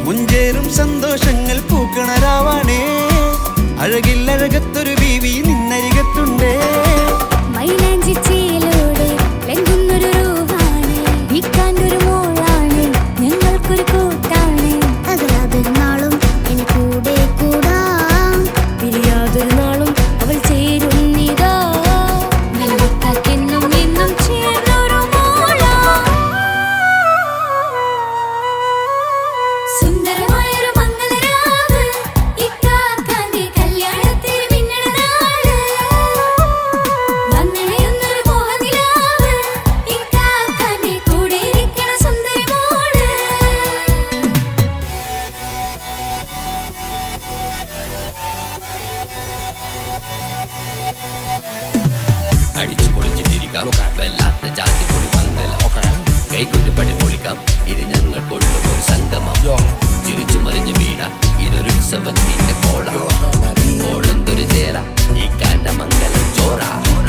മുഞ്ചേറും സന്തോഷങ്ങൾ പൂക്കണരാവാണേ, അഴകില്ലഴകത്തൊരു ബീവി നിന്നരികത്തുണ്ടേ. മൈലാഞ്ചി ചേലോടെ ലംഘുന്നൊരു രൂപാണ് ഇക്കാന്റെ ഒരു മോളാണ്, ഞങ്ങൾക്കൊരു കൂട്ടാണ്. അകലാതൊരു നാളും ഇനി കൂടെ കൂടാം, പിരിയാതൊരു നാളും അവൾ ചേരുന്നിതാ. നെല്ലിക്കാക്കെന്നും എന്നും ചേർന്നൊരു മോളാ. സുന്ദരമായൊരു മംഗളരാവ് ഇക്കാക്കാന്റെ കല്യാണത്തിന് മിന്നണ നാള്. വന്നണയുന്നൊരു മോഹനിലാവ് ഇക്കാക്കാന്റെ കൂടെ ഇരിക്കണ സുന്ദരി മോള്. അടിച്ചു പൊളിച്ചിട്ടിരിക്കാം, വല്ലാത്ത ജാതി പൊളി മംഗലം. കൈകൊണ്ട് പടി പൊളിക്കാം, ഇത് ഞങ്ങൾ കൊള്ളും ഒരു സംഗമം. ചിരിച്ചു മറിഞ്ഞു വീണ ഇതൊരു ഉത്സവത്തിന്റെ കോളന്തൊരു ചേര ഈ കാണ്ട മംഗലം ചോറ.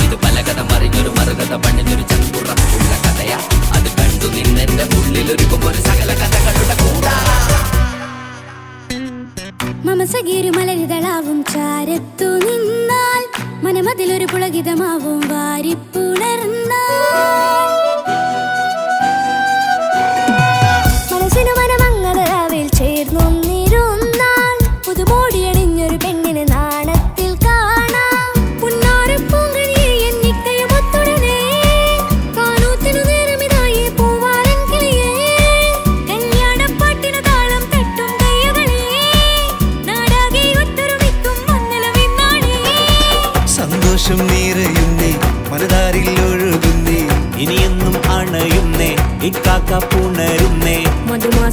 ഇത് പല കഥ മറിഞ്ഞൊരു മറുകഥ പണിഞ്ഞൊരു ചങ്കുറ ഉള്ള കഥയാ, അത് കണ്ടു നിന്നെന്റെ ഉള്ളിലൊരുക്കും ഒരു സകല കഥകളുടെ കൂടാ. മമസഗീരു മലരിതളാവും ചാരത്തു നിന്നാൽ മനമതിലൊരു പുളകിതമാവും വാരിപ്പുണർന്നാൽ. മനസ്സിനു മനമംഗളരാവിൽ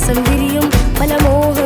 ദിവസം വിരിയും പല മോഹ